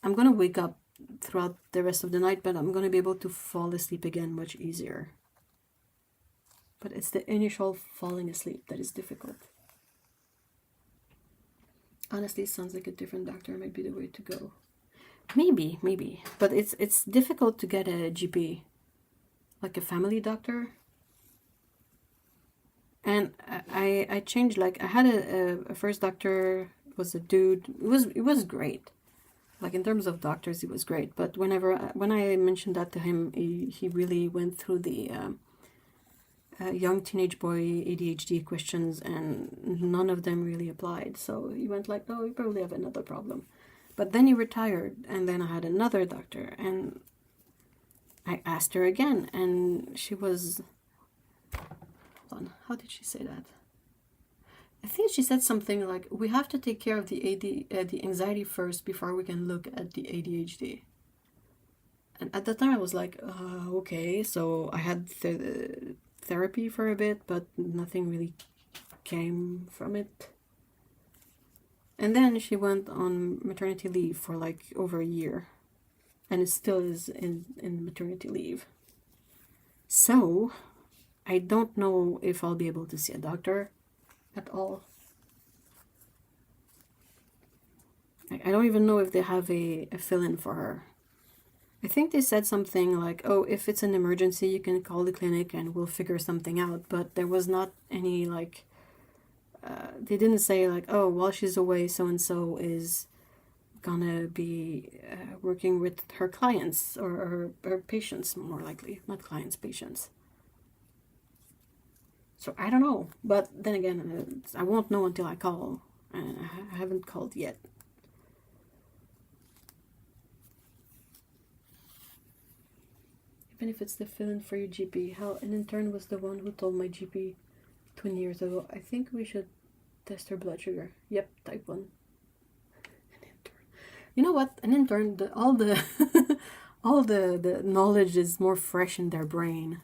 gonna wake up throughout the rest of the night, but I'm gonna be able to fall asleep again much easier. But it's the initial falling asleep that is difficult. Honestly, it sounds like a different doctor might be the way to go. Maybe, but it's difficult to get a GP, like a family doctor. And I changed, like, I had a first doctor, was a dude. It was great. Like, in terms of doctors, it was great. But when I mentioned that to him, he really went through the young teenage boy ADHD questions, and none of them really applied. So he went like, oh, you probably have another problem. But then he retired, and then I had another doctor, and I asked her again, and she was... How did she say that? I think she said something like, we have to take care of the anxiety first before we can look at the ADHD. And at that time I was like, okay. So I had therapy for a bit, but nothing really came from it. And then she went on maternity leave for like over a year, and it still is in maternity leave. So I don't know if I'll be able to see a doctor at all. I don't even know if they have a fill-in for her. I think they said something like, oh, if it's an emergency, you can call the clinic and we'll figure something out. But there was not any, like, they didn't say, like, oh, while she's away, so-and-so is gonna be working with her clients or her patients, more likely, not clients, patients. So I don't know, but then again, I won't know until I call, and I haven't called yet. Even if it's the fill-in for your GP, how an intern was the one who told my GP 20 years ago, I think we should test her blood sugar. Yep, type 1. An intern. You know what? An intern, all the all the knowledge is more fresh in their brain.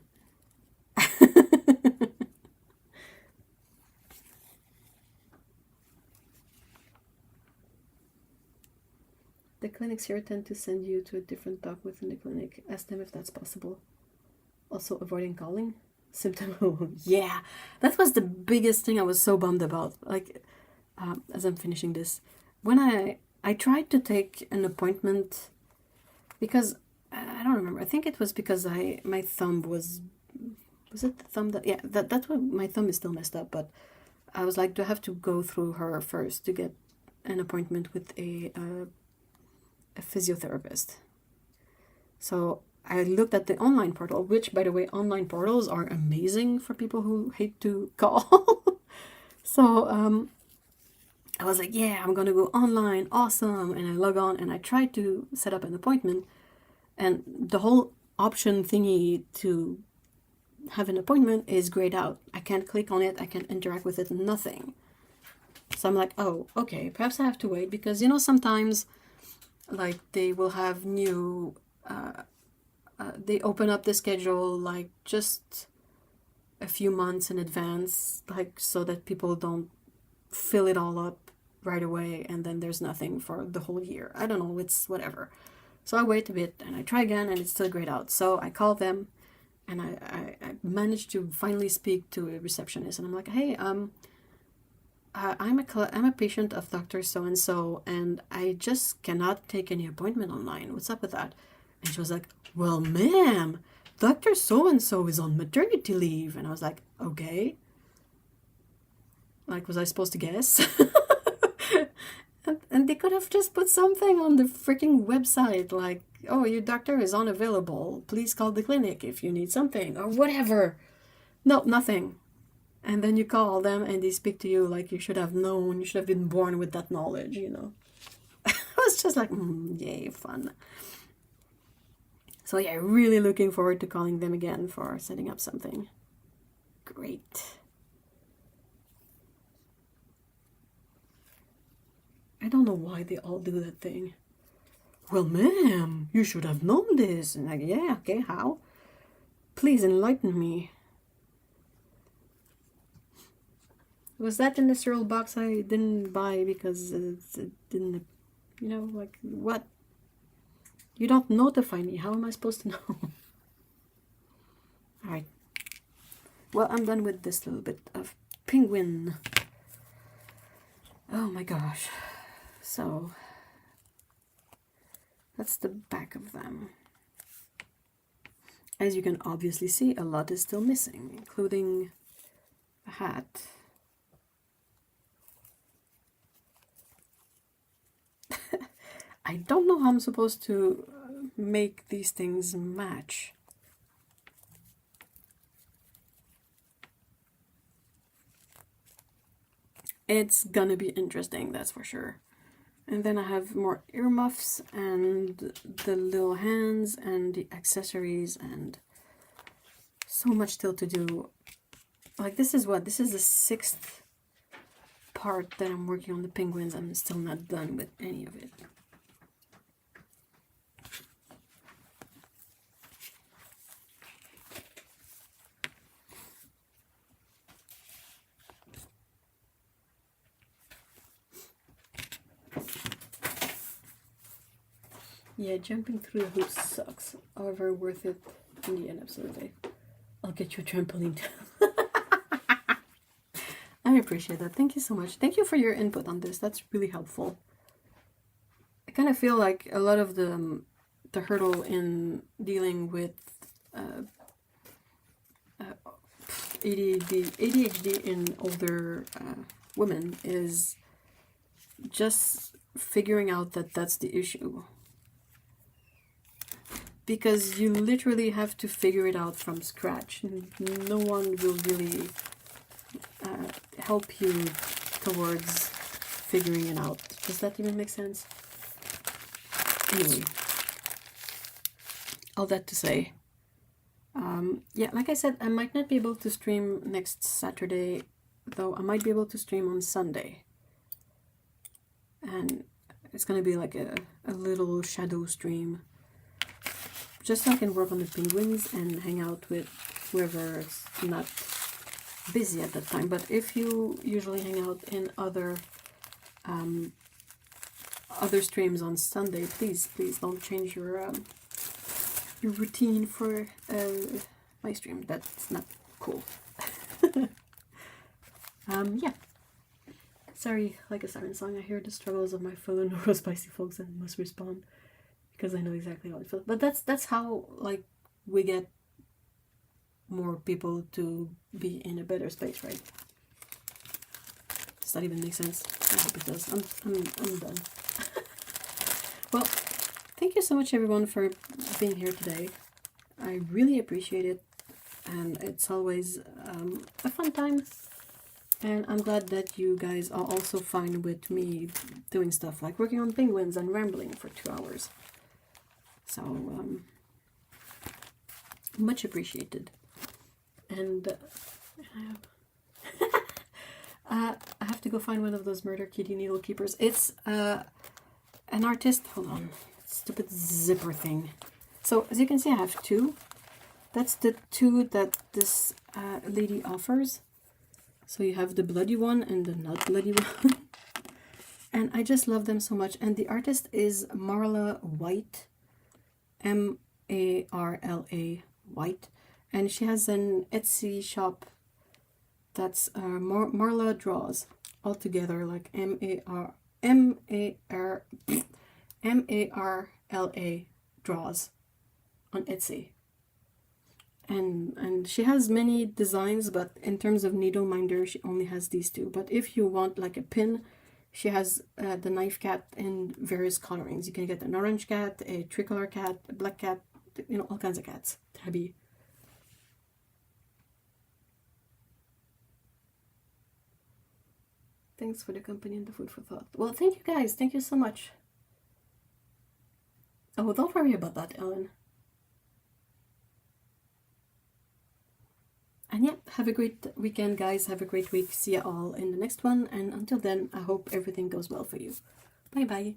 The clinics here tend to send you to a different doc within the clinic. Ask them if that's possible. Also, avoiding calling. Symptom. Yeah, that was the biggest thing I was so bummed about. Like, as I'm finishing this, when I tried to take an appointment, because I don't remember. I think it was because my thumb was it the thumb that, yeah, that's why my thumb is still messed up. But I was like, do I have to go through her first to get an appointment with a physiotherapist? So I looked at the online portal, which, by the way, online portals are amazing for people who hate to call. So I was like, yeah, I'm gonna go online, awesome. And I log on and I tried to set up an appointment, and the whole option thingy to have an appointment is grayed out. I can't click on it, I can't interact with it, nothing. So I'm like, oh, okay, perhaps I have to wait, because, you know, sometimes like they will have new they open up the schedule like just a few months in advance, like so that people don't fill it all up right away and then there's nothing for the whole year. I don't know, it's whatever. So I wait a bit and I try again and it's still grayed out. So I call them and I managed to finally speak to a receptionist, and I'm like, hey, I'm a patient of Dr. So-and-so, and I just cannot take any appointment online. What's up with that? And she was like, well, ma'am, Dr. So-and-so is on maternity leave. And I was like, okay. Like, was I supposed to guess? and they could have just put something on the freaking website, like, oh, your doctor is unavailable. Please call the clinic if you need something, or whatever. No, nothing. And then you call them and they speak to you like you should have known, you should have been born with that knowledge, you know. I was just like, yay, fun. So yeah, really looking forward to calling them again for setting up something. Great. I don't know why they all do that thing. Well, ma'am, you should have known this. And like, yeah, okay, how? Please enlighten me. Was that in the cereal box I didn't buy because it didn't, you know, like, what? You don't notify me. How am I supposed to know? Alright. Well, I'm done with this little bit of penguin. Oh my gosh. So, that's the back of them. As you can obviously see, a lot is still missing, including a hat. I don't know how I'm supposed to make these things match. It's gonna be interesting, that's for sure. And then I have more earmuffs and the little hands and the accessories and so much still to do. Like, this is what? This is the 6th part that I'm working on the penguins. I'm still not done with any of it. Yeah, jumping through the hoops sucks. However, worth it in the end, absolutely. I'll get you a trampoline. I appreciate that. Thank you so much. Thank you for your input on this. That's really helpful. I kind of feel like a lot of the hurdle in dealing with ADHD in older women is just figuring out that that's the issue. Because you literally have to figure it out from scratch. No one will really help you towards figuring it out. Does that even make sense? Anyway, all that to say, yeah, like I said, I might not be able to stream next Saturday, though I might be able to stream on Sunday. And it's gonna be like a little shadow stream, just so I can work on the penguins and hang out with whoever's not busy at that time. But if you usually hang out in other streams on Sunday, please don't change your routine for my stream. That's not cool. Yeah. Sorry, like a siren song. I hear the struggles of my fellow neurospicy folks and must respond because I know exactly how it feels. But that's how like we get more people to be in a better space, right? Does that even make sense? I hope it does. I'm done. Well, thank you so much everyone for being here today. I really appreciate it, and it's always a fun time. And I'm glad that you guys are also fine with me doing stuff like working on penguins and rambling for 2 hours. So, much appreciated. And I have to go find one of those murder kitty needle keepers. It's an artist. Hold on. Stupid zipper thing. So, as you can see, I have 2. That's the 2 that this lady offers. So you have the bloody one and the not bloody one. And I just love them so much. And the artist is Marla White. M-A-R-L-A White. And she has an Etsy shop that's Marla Draws. All together, like M-A-R-L-A Draws on Etsy. And she has many designs, but in terms of needle minder, she only has these 2. But if you want like a pin, she has the knife cat in various colorings. You can get an orange cat, a tricolor cat, a black cat, you know, all kinds of cats. Tabby. Thanks for the company and the food for thought. Well, thank you guys. Thank you so much. Oh, don't worry about that, Ellen. And yeah, have a great weekend, guys. Have a great week. See you all in the next one. And until then, I hope everything goes well for you. Bye-bye.